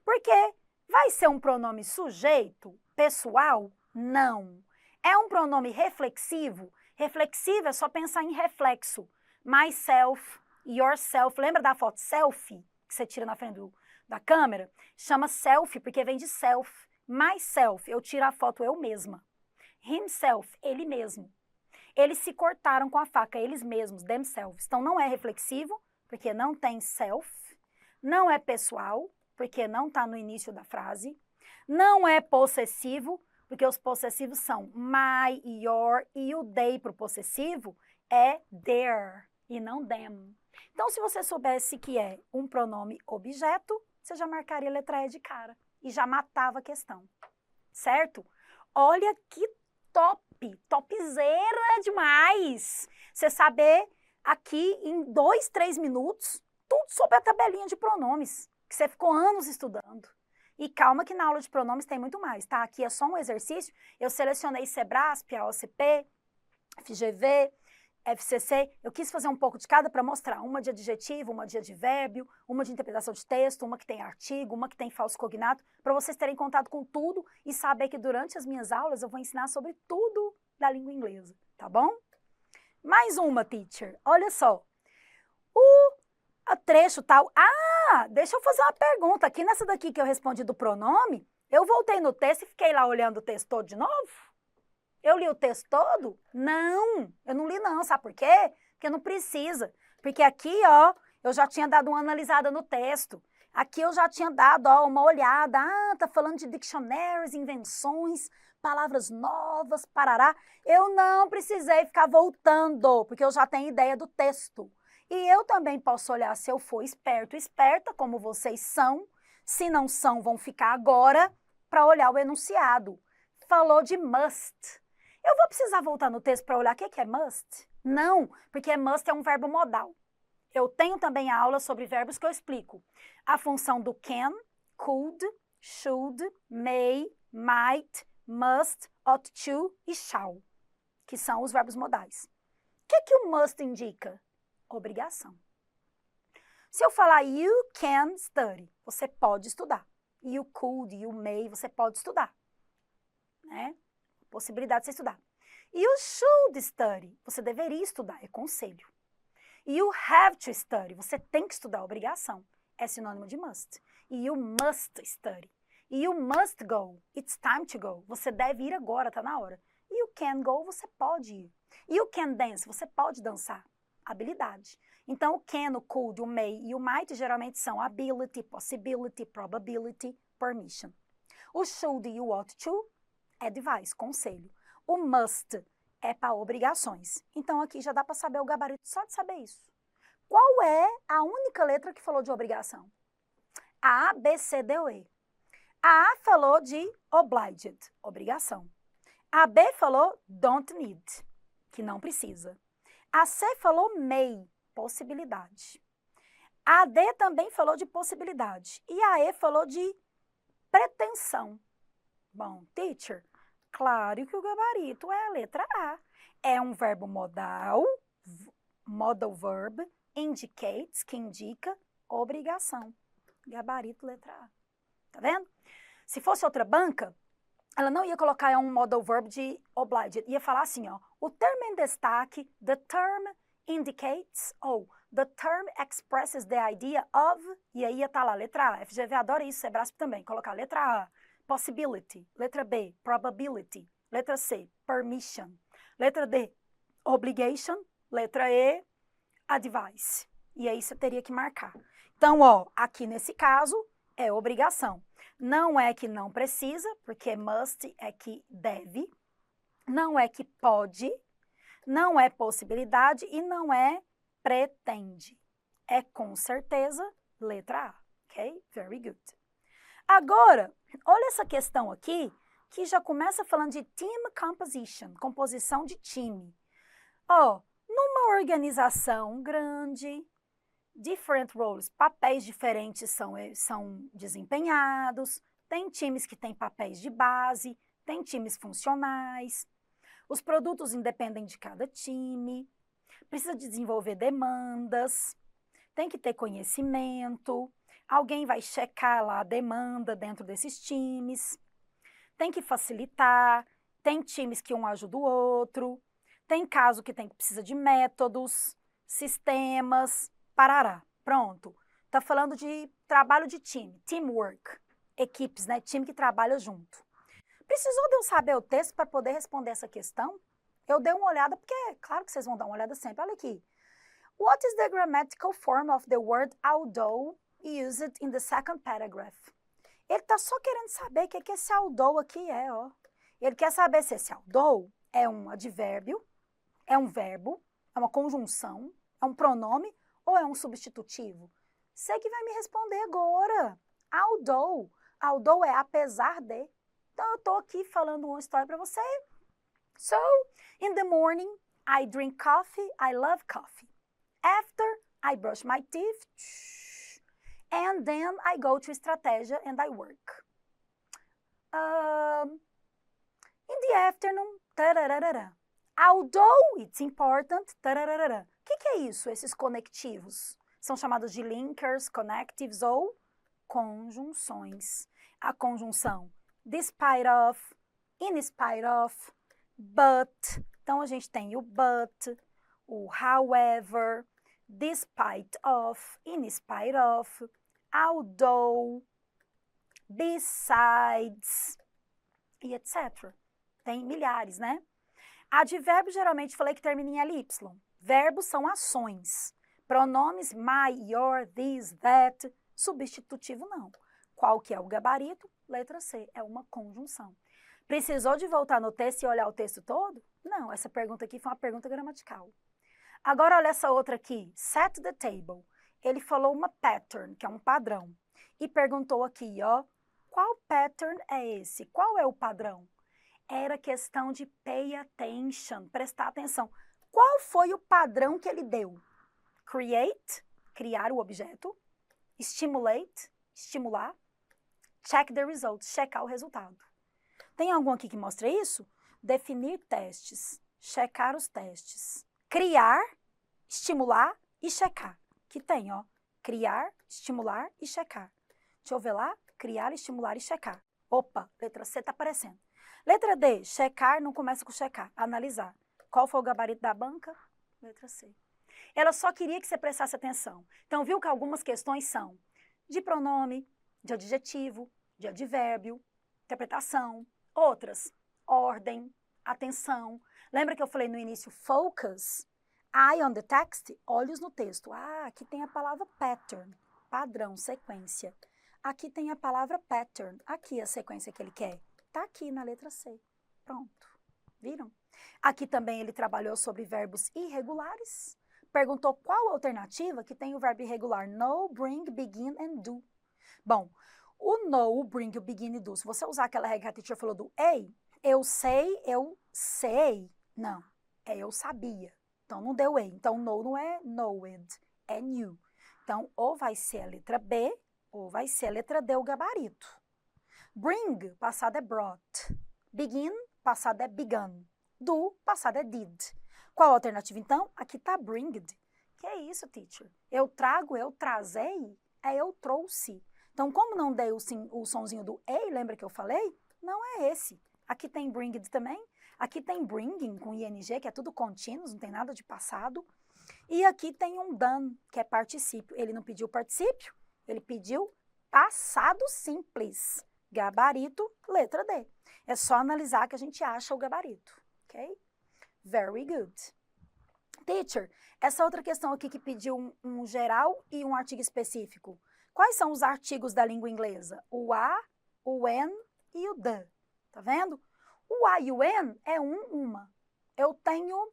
Por quê? Vai ser um pronome sujeito, pessoal? Não. É um pronome reflexivo? Reflexivo é só pensar em reflexo. Myself, yourself. Lembra da foto selfie que você tira na frente da câmera? Chama selfie porque vem de self. Myself, eu tiro a foto eu mesma. Himself, ele mesmo. Eles se cortaram com a faca, eles mesmos, themselves. Então, não é reflexivo, porque não tem self. Não é pessoal, porque não está no início da frase. Não é possessivo, porque os possessivos são my, your, e o they para o possessivo é their, e não them. Então, se você soubesse que é um pronome objeto, você já marcaria a letra E de cara, e já matava a questão, certo? Olha que topzera demais! Você saber aqui em 2, 3 minutos, tudo sobre a tabelinha de pronomes, que você ficou anos estudando. E calma que na aula de pronomes tem muito mais, tá? Aqui é só um exercício, eu selecionei Sebrasp, AOCP, FGV, FCC, eu quis fazer um pouco de cada para mostrar uma de adjetivo, uma de advérbio, uma de interpretação de texto, uma que tem artigo, uma que tem falso cognato, para vocês terem contato com tudo e saber que durante as minhas aulas eu vou ensinar sobre tudo da língua inglesa, tá bom? Mais uma, teacher, olha só. O trecho tal... deixa eu fazer uma pergunta. Aqui nessa daqui que eu respondi do pronome, eu voltei no texto e fiquei lá olhando o texto todo de novo? Eu li o texto todo? Não, eu não li não, sabe por quê? Porque não precisa. Porque aqui, ó, eu já tinha dado uma analisada no texto. Aqui eu já tinha dado, ó, uma olhada. Tá falando de dictionaries, invenções, palavras novas, parará. Eu não precisei ficar voltando, porque eu já tenho ideia do texto. E eu também posso olhar se eu for esperto, esperta, como vocês são. Se não são, vão ficar agora para olhar o enunciado. Falou de must. Eu vou precisar voltar no texto para olhar o que é must? Não, porque must é um verbo modal. Eu tenho também a aula sobre verbos que eu explico. A função do can could, should, may, might, must, ought to e shall, que são os verbos modais. O que o must indica? Obrigação. Se eu falar you can study, você pode estudar. You could, you may, você pode estudar. Né? Possibilidade de você estudar. You should study, você deveria estudar, é conselho. You have to study, você tem que estudar, obrigação. É sinônimo de must. You must study. You must go, it's time to go. Você deve ir agora, tá na hora. You can go, você pode ir. You can dance, você pode dançar. Habilidade. Então, o can, o could, o may e o might geralmente são ability, possibility, probability, permission. O should e o ought to é advice, conselho. O must é para obrigações. Então, aqui já dá para saber o gabarito só de saber isso. Qual é a única letra que falou de obrigação? A, B, C, D ou E. A falou de obliged, obrigação. A B falou don't need, que não precisa. A C falou may, possibilidade. A D também falou de possibilidade. E a E falou de pretensão. Bom, teacher, claro que o gabarito é a letra A. É um verbo modal, modal verb, indicates, que indica obrigação. Gabarito, letra A. Tá vendo? Se fosse outra banca, ela não ia colocar um modal verb de obliged. Ia falar assim, ó. O termo em destaque, the term indicates, ou the term expresses the idea of, e aí ia estar lá, letra A. FGV adora isso, Sebrasp também. Colocar letra A, possibility. Letra B, probability. Letra C, permission. Letra D, obligation. Letra E, advice. E aí você teria que marcar. Então, ó, aqui nesse caso, é obrigação. Não é que não precisa, porque must é que deve. Não é que pode. Não é possibilidade e não é pretende. É com certeza letra A. Ok? Very good. Agora, olha essa questão aqui, que já começa falando de team composition, composição de time. Ó, numa organização grande, different roles, papéis diferentes são desempenhados, tem times que têm papéis de base, tem times funcionais, os produtos independem de cada time, precisa desenvolver demandas, tem que ter conhecimento, alguém vai checar lá a demanda dentro desses times, tem que facilitar, tem times que um ajuda o outro, tem caso que precisa de métodos, sistemas, parará, pronto. Tá falando de trabalho de time, teamwork, equipes, né? Time que trabalha junto. Precisou de eu saber o texto para poder responder essa questão? Eu dei uma olhada, porque é claro que vocês vão dar uma olhada sempre. Olha aqui. What is the grammatical form of the word although used in the second paragraph? Ele tá só querendo saber o que esse although aqui é, ó. Ele quer saber se esse although é um advérbio, é um verbo, é uma conjunção, é um pronome ou é um substitutivo? Você que vai me responder agora. Although. Although é apesar de. Então, eu tô aqui falando uma história para você. So, in the morning, I drink coffee. I love coffee. After, I brush my teeth. And then, I go to Estratégia and I work. In the afternoon, tararara. Although it's important, tararara. O que é isso, esses conectivos? São chamados de linkers, connectives ou conjunções. A conjunção despite of, in spite of, but. Então, a gente tem o but, o however, despite of, in spite of, although, besides, e etc. Tem milhares, né? Advérbio, geralmente, falei que termina em LY. Verbos são ações. Pronomes my, your, this, that. Substitutivo, não. Qual que é o gabarito? Letra C, é uma conjunção. Precisou de voltar no texto e olhar o texto todo? Não, essa pergunta aqui foi uma pergunta gramatical. Agora, olha essa outra aqui. Set the table. Ele falou uma pattern, que é um padrão. E perguntou aqui, ó, qual pattern é esse? Qual é o padrão? Era questão de pay attention, prestar atenção. Qual foi o padrão que ele deu? Create, criar o objeto. Stimulate, estimular. Check the results, checar o resultado. Tem algum aqui que mostra isso? Definir testes, checar os testes. Criar, estimular e checar. Que tem, ó. Criar, estimular e checar. Deixa eu ver lá. Criar, estimular e checar. Opa, letra C tá aparecendo. Letra D, checar, não começa com checar. Analisar. Qual foi o gabarito da banca? Letra C. Ela só queria que você prestasse atenção. Então, viu que algumas questões são de pronome, de adjetivo, de advérbio, interpretação. Outras, ordem, atenção. Lembra que eu falei no início, focus? Eye on the text, olhos no texto. Ah, aqui tem a palavra pattern, padrão, sequência. Aqui tem a palavra pattern, aqui a sequência que ele quer. Tá aqui na letra C. Pronto. Viram? Aqui também ele trabalhou sobre verbos irregulares. Perguntou qual alternativa que tem o verbo irregular know, bring, begin and do. Bom, o know, o bring, o begin e do. Se você usar aquela regra que a teacher falou do ei, eu sei, não, é eu sabia. Então, não deu ei. Então, know não é knowed, é knew. Então, ou vai ser a letra B, ou vai ser a letra D, o gabarito. Bring, passado é brought. Begin, passado é begun. Do, passado é did. Qual a alternativa, então? Aqui está bringed. Que é isso, teacher? Eu trago, eu trazei, é eu trouxe. Então, como não dei o sonzinho do ei, lembra que eu falei? Não é esse. Aqui tem bringed também. Aqui tem bringing com ing, que é tudo contínuo, não tem nada de passado. E aqui tem um done, que é particípio. Ele não pediu particípio, ele pediu passado simples. Gabarito, letra D. É só analisar que a gente acha o gabarito, ok? Very good. Teacher, essa outra questão aqui que pediu um geral e um artigo específico. Quais são os artigos da língua inglesa? O a, o an e o the. Tá vendo? O a e o an é uma. Eu tenho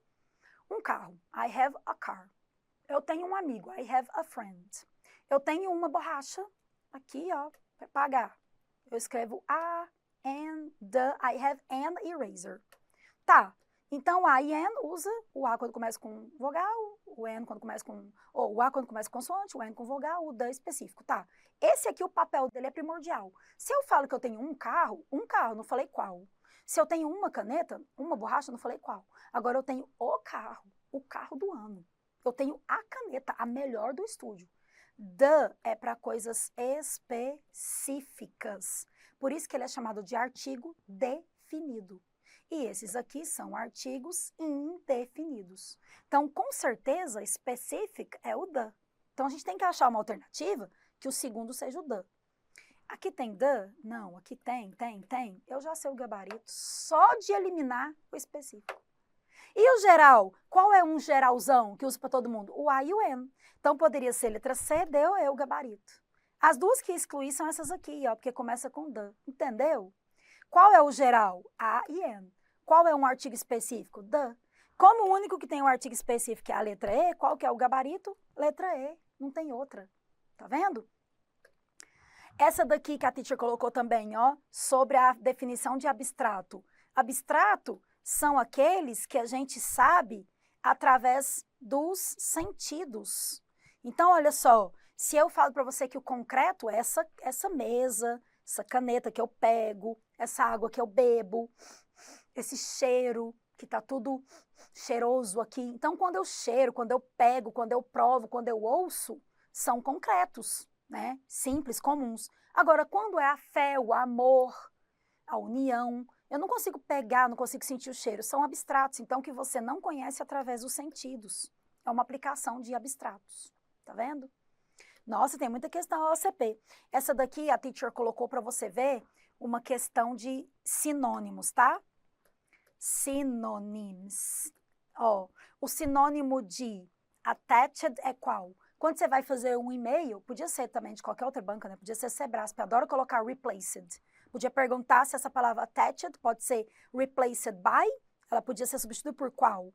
um carro. I have a car. Eu tenho um amigo. I have a friend. Eu tenho uma borracha. Aqui, ó, para pagar. Eu escrevo a, an, the. I have an eraser. Tá. Então, a e an usa o a quando começa com vogal, o an quando começa com... Ou o a quando começa com consoante, o an com vogal, o the específico, tá? Esse aqui, o papel dele é primordial. Se eu falo que eu tenho um carro, não falei qual. Se eu tenho uma caneta, uma borracha, não falei qual. Agora, eu tenho o carro do ano. Eu tenho a caneta, a melhor do estúdio. The é para coisas específicas. Por isso que ele é chamado de artigo definido. E esses aqui são artigos indefinidos. Então, com certeza, specific é o the. Então, a gente tem que achar uma alternativa que o segundo seja o the. Aqui tem the? Não, aqui tem. Eu já sei o gabarito só de eliminar o específico. E o geral? Qual é um geralzão que usa para todo mundo? O a e o an. Então, poderia ser letra C, D ou E, o gabarito. As duas que excluí são essas aqui, ó, porque começa com the. Entendeu? Qual é o geral? A e an. Qual é um artigo específico? The. Como o único que tem um artigo específico é a letra E, qual que é o gabarito? Letra E. Não tem outra. Tá vendo? Essa daqui que a teacher colocou também, ó, sobre a definição de abstrato. Abstrato são aqueles que a gente sabe através dos sentidos. Então, olha só, se eu falo para você que o concreto é essa mesa, essa caneta que eu pego, essa água que eu bebo, esse cheiro, que tá tudo cheiroso aqui. Então, quando eu cheiro, quando eu pego, quando eu provo, quando eu ouço, são concretos, né? Simples, comuns. Agora, quando é a fé, o amor, a união, eu não consigo pegar, não consigo sentir o cheiro. São abstratos, então, que você não conhece através dos sentidos. É uma aplicação de abstratos. Tá vendo? Nossa, tem muita questão OCP. Essa daqui a teacher colocou para você ver uma questão de sinônimos, tá? Synonyms. Ó, o sinônimo de attached é qual? Quando você vai fazer um e-mail, podia ser também de qualquer outra banca, né? Podia ser Sebrasp, eu adoro colocar replaced. Podia perguntar se essa palavra attached pode ser replaced by, ela podia ser substituída por qual?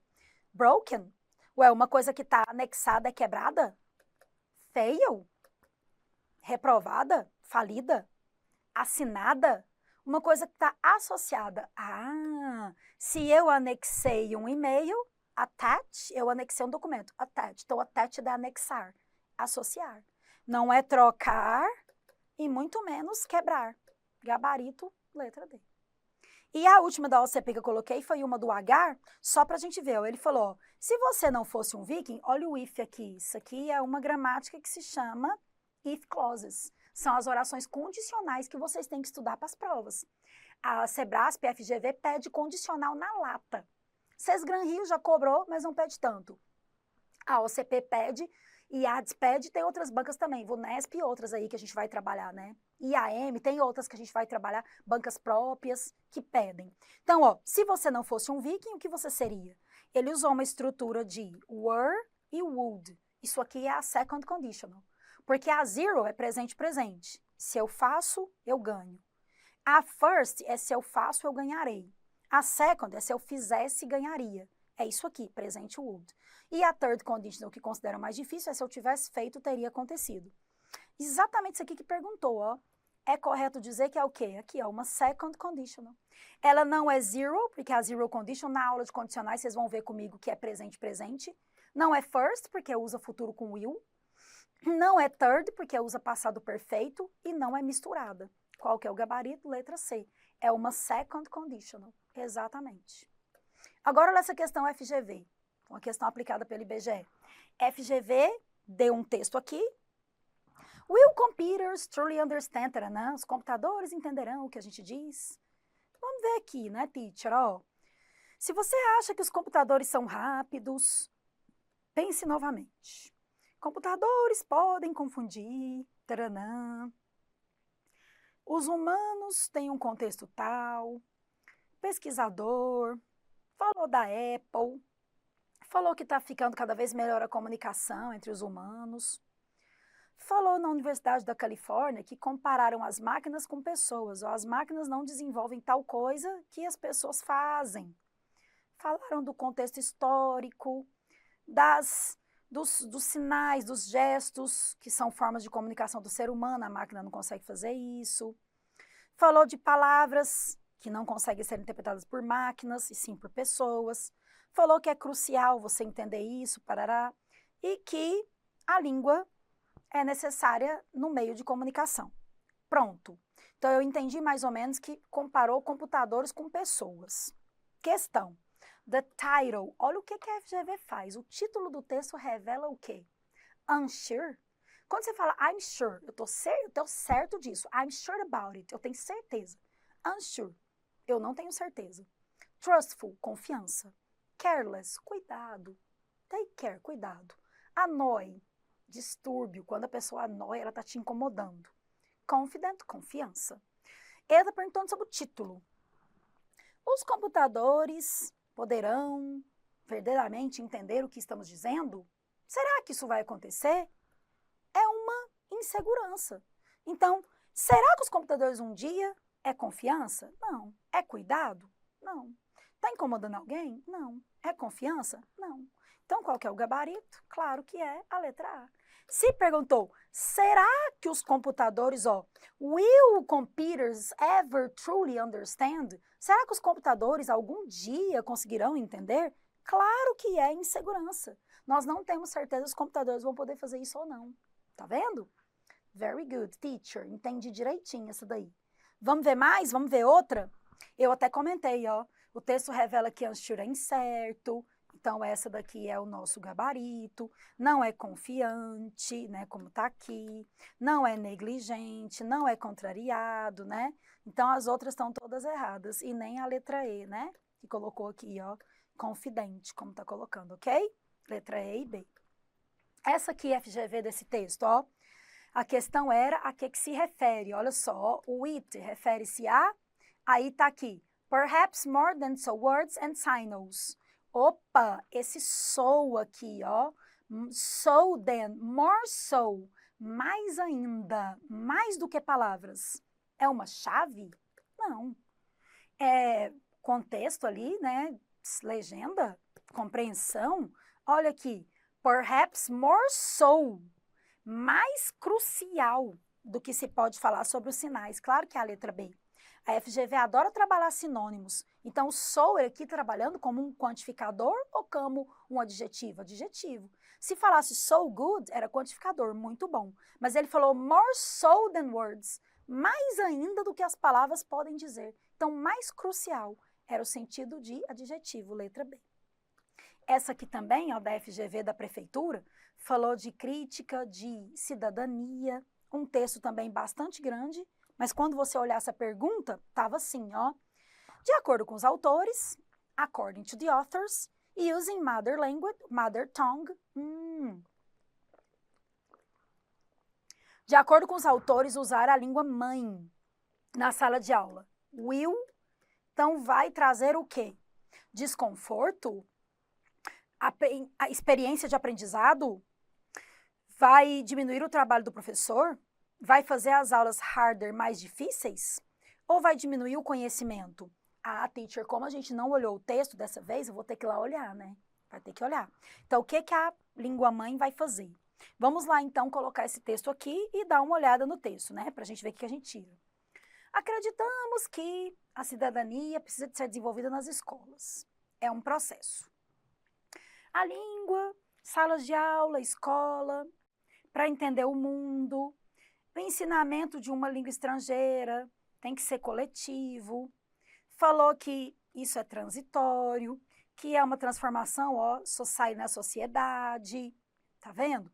Broken? Ué, uma coisa que está anexada é quebrada? Fail? Reprovada? Falida? Assinada? Uma coisa que está associada. Ah, se eu anexei um e-mail, attach, eu anexei um documento. Attach. Então, attach é anexar, associar. Não é trocar e muito menos quebrar. Gabarito, letra D. E a última da OCP que eu coloquei foi uma do H, só para a gente ver. Ele falou, ó, se você não fosse um viking, olha o if aqui. Isso aqui é uma gramática que se chama if clauses. São as orações condicionais que vocês têm que estudar para as provas. A Sebrasp, a FGV, pede condicional na lata. Sesgran Rio já cobrou, mas não pede tanto. A OCP pede, e a ADS pede, tem outras bancas também, Vunesp e outras aí que a gente vai trabalhar, né? IAM, tem outras que a gente vai trabalhar, bancas próprias que pedem. Então, ó, se você não fosse um viking, o que você seria? Ele usou uma estrutura de were e would. Isso aqui é a second conditional. Porque a zero é presente. Se eu faço, eu ganho. A first é se eu faço, eu ganharei. A second é se eu fizesse, ganharia. É isso aqui, presente would. E a third conditional, que considera mais difícil, é se eu tivesse feito, teria acontecido. Exatamente isso aqui que perguntou, ó. É correto dizer que é o quê? Aqui, ó, uma second conditional. Ela não é zero, porque a zero condition, na aula de condicionais, vocês vão ver comigo que é presente. Não é first, porque usa futuro com will. Não é third, porque usa passado perfeito. E não é misturada. Qual que é o gabarito? Letra C. É uma second conditional. Exatamente. Agora, olha essa questão FGV. Uma questão aplicada pelo IBGE. FGV deu um texto aqui. Will computers truly understand? Né? Os computadores entenderão o que a gente diz? Vamos ver aqui, né, teacher? Ó, se você acha que os computadores são rápidos, pense novamente. Computadores podem confundir. Taranã. Os humanos têm um contexto tal. Pesquisador. Falou da Apple. Falou que está ficando cada vez melhor a comunicação entre os humanos. Falou na Universidade da Califórnia que compararam as máquinas com pessoas. Ó, as máquinas não desenvolvem tal coisa que as pessoas fazem. Falaram do contexto histórico, dos sinais, dos gestos, que são formas de comunicação do ser humano. A máquina não consegue fazer isso. Falou de palavras que não conseguem ser interpretadas por máquinas, e sim por pessoas. Falou que é crucial você entender isso, parará, e que a língua é necessária no meio de comunicação. Pronto. Então, eu entendi mais ou menos que comparou computadores com pessoas. Questão. The title. Olha o que a FGV faz. O título do texto revela o quê? Unsure. Quando você fala I'm sure, eu tô certo disso. I'm sure about it. Eu tenho certeza. Unsure. Eu não tenho certeza. Trustful. Confiança. Careless, cuidado. Take care, cuidado. Annoy, distúrbio. Quando a pessoa annoy, ela está te incomodando. Confident, confiança. Ele está perguntando sobre o título. Os computadores poderão verdadeiramente entender o que estamos dizendo? Será que isso vai acontecer? É uma insegurança. Então, será que os computadores um dia é confiança? Não. É cuidado? Não. Está incomodando alguém? Não. É confiança? Não. Então, qual que é o gabarito? Claro que é a letra A. Se perguntou, será que os computadores, ó, will computers ever truly understand? Será que os computadores algum dia conseguirão entender? Claro que é insegurança. Nós não temos certeza se os computadores vão poder fazer isso ou não. Tá vendo? Very good, teacher. Entendi direitinho essa daí. Vamos ver mais? Vamos ver outra? Eu até comentei, ó. O texto revela que unsure é incerto, então essa daqui é o nosso gabarito, não é confiante, né, como está aqui, não é negligente, não é contrariado, né? Então as outras estão todas erradas, e nem a letra E, né, que colocou aqui, ó, confidente, como está colocando, ok? Letra E e B. Essa aqui é a FGV desse texto, ó. A questão era a que se refere, olha só, o it refere-se a, aí está aqui, perhaps more than so words and signals. Opa, esse so aqui, ó. So than, more so. Mais ainda, mais do que palavras. É uma chave? Não. É contexto ali, né? Legenda, compreensão. Olha aqui, perhaps more so. Mais crucial do que se pode falar sobre os sinais. Claro que é a letra B. A FGV adora trabalhar sinônimos. Então, o so aqui trabalhando como um quantificador ou como um adjetivo? Adjetivo. Se falasse so good, era quantificador, muito bom. Mas ele falou more so than words. mais ainda do que as palavras podem dizer. Então, mais crucial era o sentido de adjetivo, letra B. Essa aqui também, ó, da FGV da Prefeitura, falou de crítica, de cidadania, um texto também bastante grande, mas quando você olhar essa pergunta, estava assim, ó. De acordo com os autores, according to the authors, using mother language, mother tongue. De acordo com os autores, usar a língua mãe na sala de aula. Will, então vai trazer o quê? Desconforto? A experiência de aprendizado? Vai diminuir o trabalho do professor? Vai fazer as aulas harder mais difíceis? Ou vai diminuir o conhecimento? Ah, teacher, como a gente não olhou o texto dessa vez, eu vou ter que ir lá olhar, né? Vai ter que olhar. Então, o que a língua mãe vai fazer? Vamos lá, então, colocar esse texto aqui e dar uma olhada no texto, né? Para a gente ver o que a gente tira. Acreditamos que a cidadania precisa de ser desenvolvida nas escolas. É um processo. A língua, salas de aula, escola, para entender o mundo, o ensinamento de uma língua estrangeira tem que ser coletivo. Falou que isso é transitório, que é uma transformação, ó, na sociedade, tá vendo?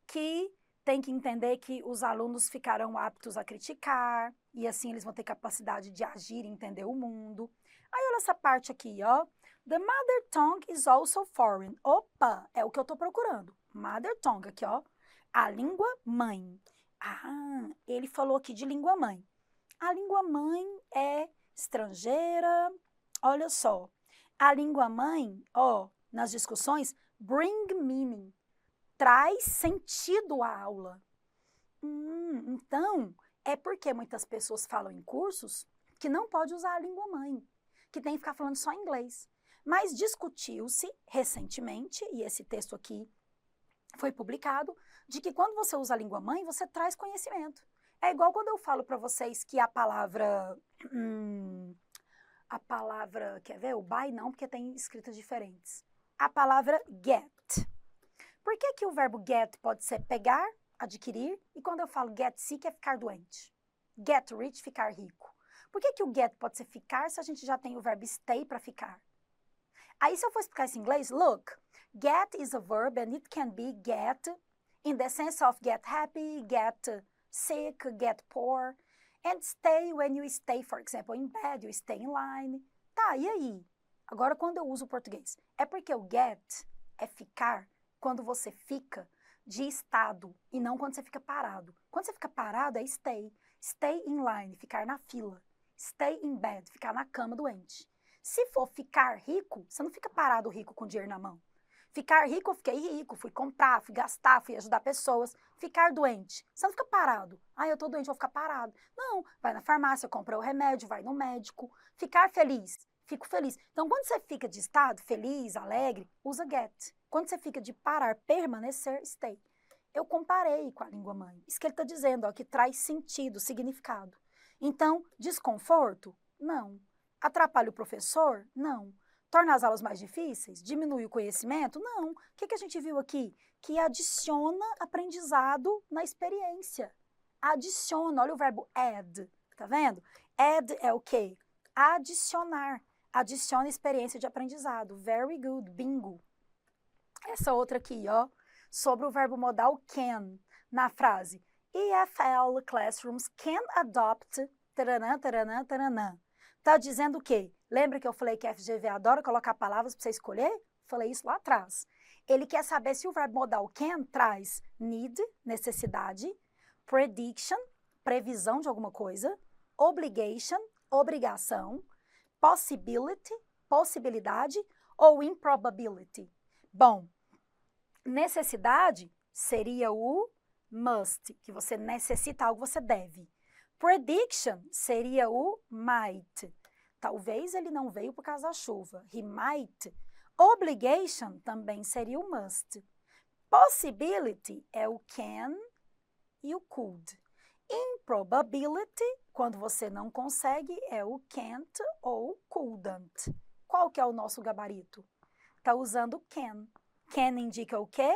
Que tem que entender que os alunos ficarão aptos a criticar, e assim eles vão ter capacidade de agir e entender o mundo. Aí olha essa parte aqui, ó. The mother tongue is also foreign. Opa, é o que eu tô procurando. Mother tongue, aqui, ó. A língua mãe. Ah, ele falou aqui de língua mãe. A língua mãe é estrangeira. Olha só. A língua mãe, ó, nas discussões, bring meaning. Traz sentido à aula. Então, é porque muitas pessoas falam em cursos que não pode usar a língua mãe, que tem que ficar falando só inglês. Mas discutiu-se recentemente, e esse texto aqui foi publicado, de que quando você usa a língua mãe, você traz conhecimento. É igual quando eu falo para vocês que a palavra, quer ver? O by não, porque tem escritas diferentes. A palavra get. Por que o verbo get pode ser pegar, adquirir, e quando eu falo get sick é ficar doente? Get rich, ficar rico. Por que o get pode ser ficar se a gente já tem o verbo stay para ficar? Aí se eu for explicar isso em inglês, look, get is a verb and it can be get in the sense of get happy, get sick, get poor, and stay when you stay, for example, in bed, you stay in line. Tá, e aí? Agora quando eu uso o português, é porque o get é ficar quando você fica de estado e não quando você fica parado. Quando você fica parado é stay. Stay in line, ficar na fila. Stay in bed, ficar na cama doente. Se for ficar rico, você não fica parado rico com dinheiro na mão. Ficar rico, eu fiquei rico, fui comprar, fui gastar, fui ajudar pessoas. Ficar doente, você não fica parado. Ah, eu tô doente, vou ficar parado. Não, vai na farmácia, compra o remédio, vai no médico. Ficar feliz, fico feliz. Então, quando você fica de estado, feliz, alegre, usa get. Quando você fica de parar, permanecer, stay. Eu comparei com a língua mãe. Isso que ele está dizendo, ó, que traz sentido, significado. Então, desconforto? Não. Atrapalha o professor? Não. Torna as aulas mais difíceis? Diminui o conhecimento? Não. O que a gente viu aqui? Que adiciona aprendizado na experiência. Adiciona, olha o verbo add, tá vendo? Add é o quê? Adicionar. Adiciona experiência de aprendizado. Very good, bingo. Essa outra aqui, ó, sobre o verbo modal can, na frase EFL classrooms can adopt, taranã, taranã, taranã. Tá dizendo o quê? Lembra que eu falei que a FGV adora colocar palavras para você escolher? Falei isso lá atrás. Ele quer saber se o verbo modal can traz need, necessidade, prediction, previsão de alguma coisa, obligation, obrigação, possibility, possibilidade, ou improbability. Bom, necessidade seria o must, que você necessita algo, você deve. Prediction seria o might. Talvez ele não veio por causa da chuva. He might. Obligation também seria o must. Possibility é o can e o could. Improbability, quando você não consegue, é o can't ou couldn't. Qual que é o nosso gabarito? Está usando can. Can indica o quê?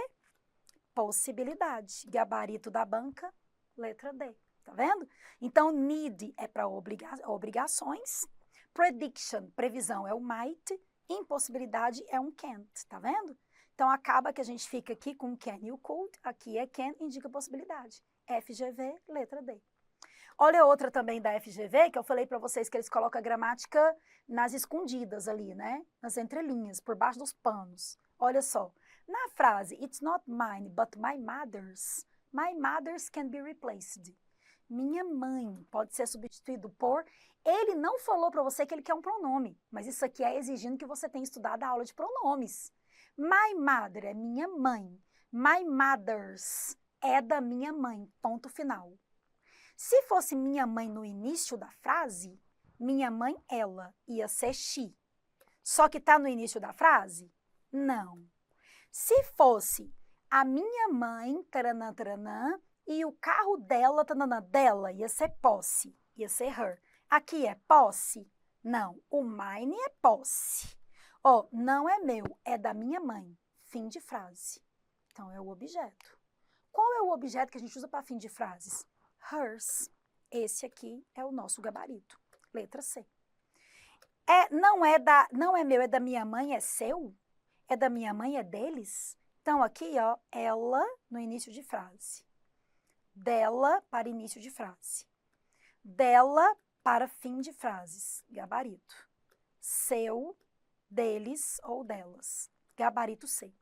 Possibilidade. Gabarito da banca, letra D. tá vendo? Então, need é para obrigações, prediction, previsão é o might, impossibilidade é um can't, tá vendo? Então, acaba que a gente fica aqui com can e o could, aqui é can, indica possibilidade. FGV, letra D. Olha outra também da FGV, que eu falei para vocês que eles colocam a gramática nas escondidas ali, né? Nas entrelinhas, por baixo dos panos. Olha só, na frase, it's not mine, but my mother's can be replaced. Minha mãe pode ser substituído por... Ele não falou para você que ele quer um pronome, mas isso aqui é exigindo que você tenha estudado a aula de pronomes. My mother é minha mãe. My mother's é da minha mãe, ponto final. Se fosse minha mãe no início da frase, minha mãe, ela, ia ser she. Só que tá no início da frase? Não. Se fosse a minha mãe, taranã, taranã, e o carro dela, taranã, dela, ia ser posse, ia ser her. Aqui é posse? Não, o mine é posse. Ó, não é meu, é da minha mãe. Fim de frase. Então, é o objeto. Qual é o objeto que a gente usa para fim de frases? Hers. Esse aqui é o nosso gabarito. Letra C. Não é meu, é da minha mãe, é seu? É da minha mãe, é deles? Então, aqui, ó, ela no início de frase. Dela para início de frase. Dela para fim de frases. Gabarito. Seu, deles ou delas. Gabarito C.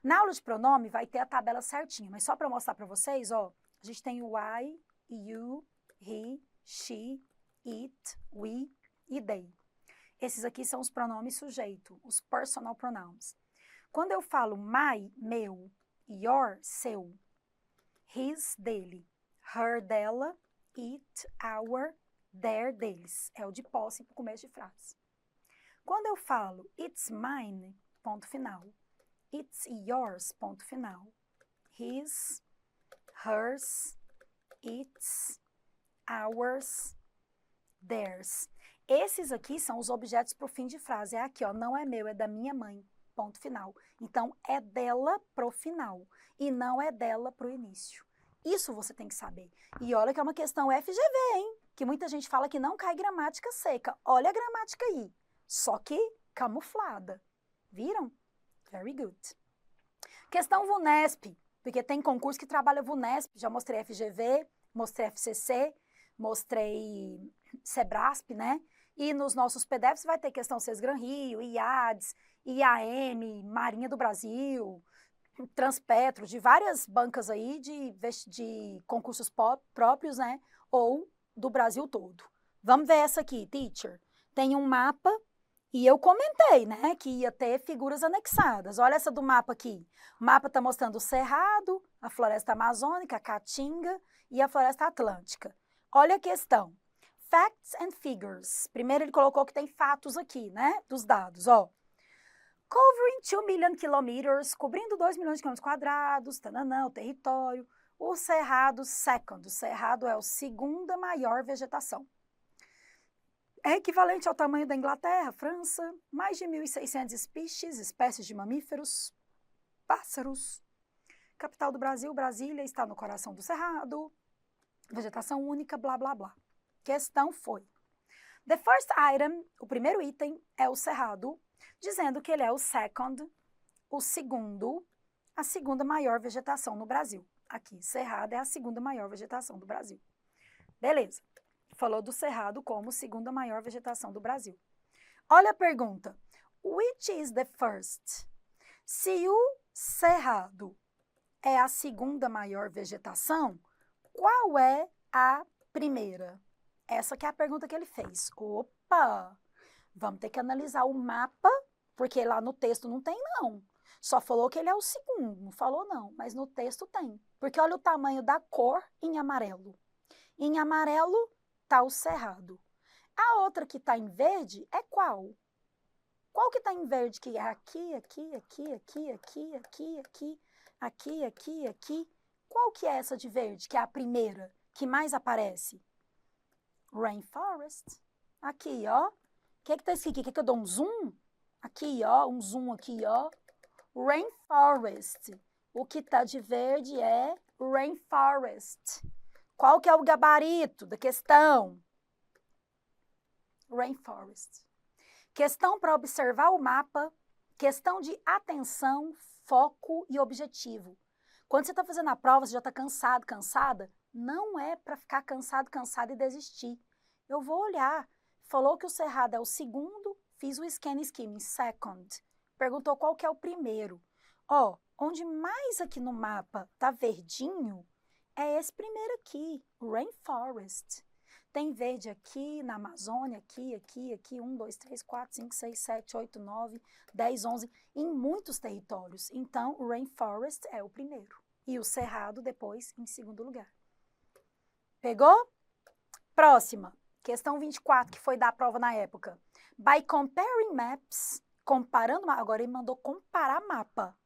Na aula de pronome vai ter a tabela certinha, mas só para mostrar para vocês, ó, a gente tem o I, you, he, she, it, we e they. Esses aqui são os pronomes sujeito, os personal pronouns. Quando eu falo my, meu, your, seu, his, dele, her, dela, it, our, their, deles. É o de posse para o começo de frase. Quando eu falo it's mine, ponto final. It's yours, ponto final. His, hers, its, ours, theirs. Esses aqui são os objetos para o fim de frase. É aqui, ó, não é meu, é da minha mãe, ponto final. Então, é dela pro final e não é dela pro início. Isso você tem que saber. E olha que é uma questão FGV, hein? Que muita gente fala que não cai gramática seca. Olha a gramática aí. Só que camuflada. Viram? Very good. Questão VUNESP, porque tem concurso que trabalha VUNESP. Já mostrei FGV, mostrei FCC, mostrei SEBRASP, né? E nos nossos PDFs vai ter questão Sesgran Rio, IADS, IAM, Marinha do Brasil, Transpetro, de várias bancas aí de concursos próprios, né? Ou do Brasil todo. Vamos ver essa aqui, teacher. Tem um mapa e eu comentei, né, que ia ter figuras anexadas. Olha essa do mapa aqui. O mapa está mostrando o Cerrado, a Floresta Amazônica, a Caatinga e a Floresta Atlântica. Olha a questão. Facts and figures. Primeiro ele colocou que tem fatos aqui, né, dos dados, ó. Covering 2 million kilometers, cobrindo 2 milhões de quilômetros quadrados, tananã, o território. O Cerrado second. O Cerrado é a segunda maior vegetação. É equivalente ao tamanho da Inglaterra, França, mais de 1.600 espécies de mamíferos, pássaros. Capital do Brasil, Brasília, está no coração do Cerrado. Vegetação única, blá, blá, blá. Questão foi. The first item, o primeiro item, é o Cerrado, dizendo que ele é o second, o segundo, a segunda maior vegetação no Brasil. Aqui, Cerrado é a segunda maior vegetação do Brasil. Beleza. Falou do Cerrado como segunda maior vegetação do Brasil. Olha a pergunta. Which is the first? Se o Cerrado é a segunda maior vegetação, qual é a primeira? Essa que é a pergunta que ele fez. Opa! Vamos ter que analisar o mapa, porque lá no texto não tem, não. Só falou que ele é o segundo, não falou não, mas no texto tem. Porque olha o tamanho da cor em amarelo. Em amarelo está o Cerrado. A outra que está em verde é qual? Qual que está em verde? Que é aqui, aqui, aqui, aqui, aqui, aqui, aqui, aqui, aqui, aqui. Qual que é essa de verde, que é a primeira, que mais aparece? Rainforest. Aqui, ó. O que está escrito aqui? Quer que eu dou um zoom? Aqui, ó, um zoom aqui, ó. Rainforest. O que está de verde é rainforest. Qual que é o gabarito da questão? Rainforest. Questão para observar o mapa, questão de atenção, foco e objetivo. Quando você está fazendo a prova, você já está cansado, cansada, não é para ficar cansado, cansada e desistir. Eu vou olhar. Falou que o Cerrado é o segundo, fiz o scan skimming, second. Perguntou qual que é o primeiro. Ó, onde mais aqui no mapa tá verdinho, é esse primeiro aqui, Rainforest. Tem verde aqui, na Amazônia, aqui, 1, 2, 3, 4, 5, 6, 7, 8, 9, 10, 11, em muitos territórios. Então, o Rainforest é o primeiro. E o Cerrado, depois, em segundo lugar. Pegou? Próxima, questão 24, que foi da prova na época. By comparing maps, comparando, agora ele mandou comparar mapa.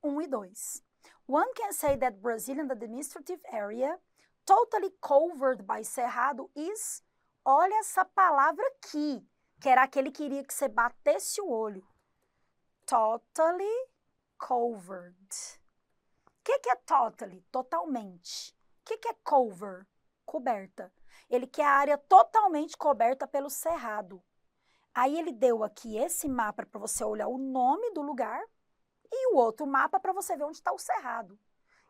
1 e 2. One can say that Brazilian administrative area totally covered by Cerrado is, olha essa palavra aqui, que era aquele que queria que você batesse o olho. Totally covered. O que é totally? Totalmente. O que é cover? Coberta. Ele quer a área totalmente coberta pelo Cerrado. Aí ele deu aqui esse mapa para você olhar o nome do lugar e o outro mapa para você ver onde está o Cerrado.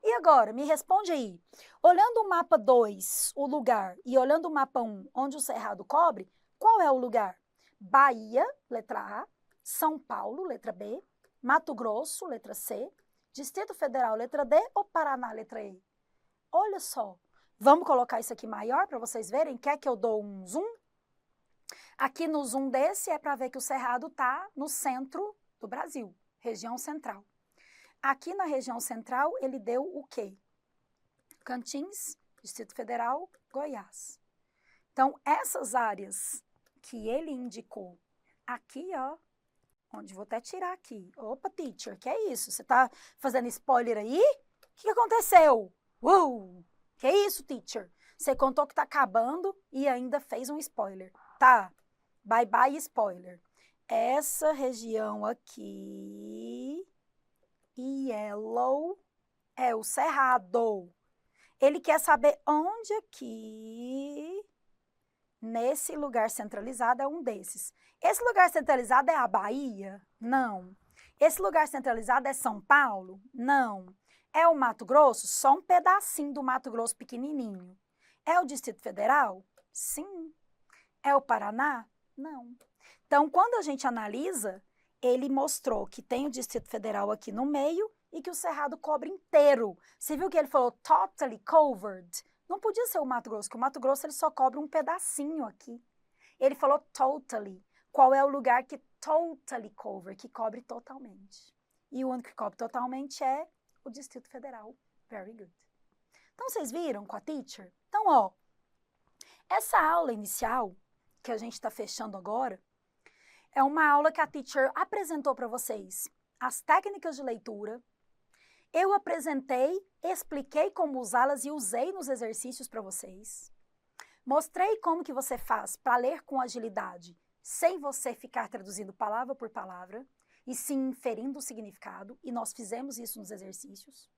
E agora, me responde aí. Olhando o mapa 2, o lugar, e olhando o mapa 1, onde o Cerrado cobre, qual é o lugar? Bahia, letra A, São Paulo, letra B, Mato Grosso, letra C, Distrito Federal, letra D ou Paraná, letra E? Olha só. Vamos colocar isso aqui maior para vocês verem? Quer que eu dou um zoom? Aqui no zoom desse é para ver que o Cerrado está no centro do Brasil, região central. Aqui na região central, ele deu o quê? Campinas, Distrito Federal, Goiás. Então, essas áreas que ele indicou aqui, ó, onde vou até tirar aqui. Opa, teacher, que é isso? Você tá fazendo spoiler aí? O que aconteceu? Que é isso, teacher? Você contou que tá acabando e ainda fez um spoiler. Tá, bye bye spoiler. Essa região aqui, yellow, é o Cerrado. Ele quer saber onde aqui, nesse lugar centralizado, é um desses. Esse lugar centralizado é a Bahia? Não. Esse lugar centralizado é São Paulo? Não. É o Mato Grosso? Só um pedacinho do Mato Grosso pequenininho. É o Distrito Federal? Sim. É o Paraná? Não. Então, quando a gente analisa, ele mostrou que tem o Distrito Federal aqui no meio e que o Cerrado cobre inteiro. Você viu que ele falou totally covered? Não podia ser o Mato Grosso, porque o Mato Grosso ele só cobre um pedacinho aqui. Ele falou totally. Qual é o lugar que totally cover, que cobre totalmente? E o único que cobre totalmente é o Distrito Federal. Very good. Então, vocês viram com a teacher? Então, ó, essa aula inicial, que a gente está fechando agora, é uma aula que a teacher apresentou para vocês as técnicas de leitura. Eu apresentei, expliquei como usá-las e usei nos exercícios para vocês. Mostrei como que você faz para ler com agilidade, sem você ficar traduzindo palavra por palavra, e sim inferindo o significado, e nós fizemos isso nos exercícios.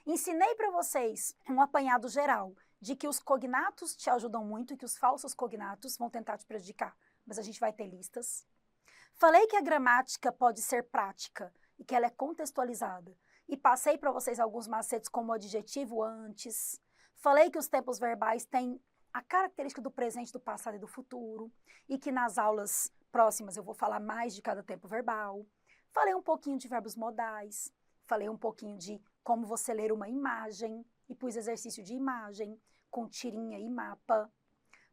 Ensinei para vocês um apanhado geral de que os cognatos te ajudam muito e que os falsos cognatos vão tentar te prejudicar, mas a gente vai ter listas. Falei que a gramática pode ser prática e que ela é contextualizada. E passei para vocês alguns macetes como o adjetivo antes. Falei que os tempos verbais têm a característica do presente, do passado e do futuro. E que nas aulas próximas eu vou falar mais de cada tempo verbal. Falei um pouquinho de verbos modais. Falei um pouquinho de como você ler uma imagem. E pus exercício de imagem com tirinha e mapa.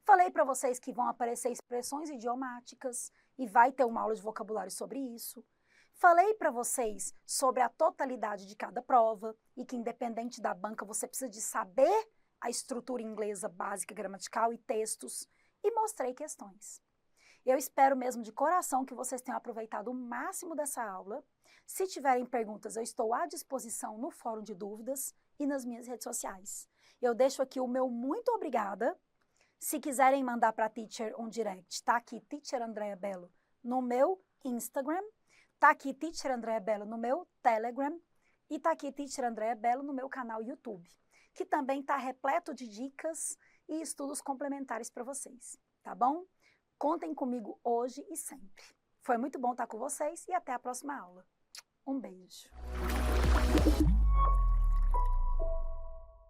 Falei para vocês que vão aparecer expressões idiomáticas e vai ter uma aula de vocabulário sobre isso. Falei para vocês sobre a totalidade de cada prova e que, independente da banca, você precisa de saber a estrutura inglesa básica, gramatical e textos. E mostrei questões. Eu espero mesmo de coração que vocês tenham aproveitado o máximo dessa aula. Se tiverem perguntas, eu estou à disposição no fórum de dúvidas e nas minhas redes sociais. Eu deixo aqui o meu muito obrigada. Se quiserem mandar para a teacher um direct, tá aqui Teacher Andrea Bello no meu Instagram, tá aqui Teacher Andrea Bello no meu Telegram e tá aqui Teacher Andrea Bello no meu canal YouTube. que também está repleto de dicas e estudos complementares para vocês, tá bom? Contem comigo hoje e sempre. Foi muito bom estar com vocês e até a próxima aula. Um beijo.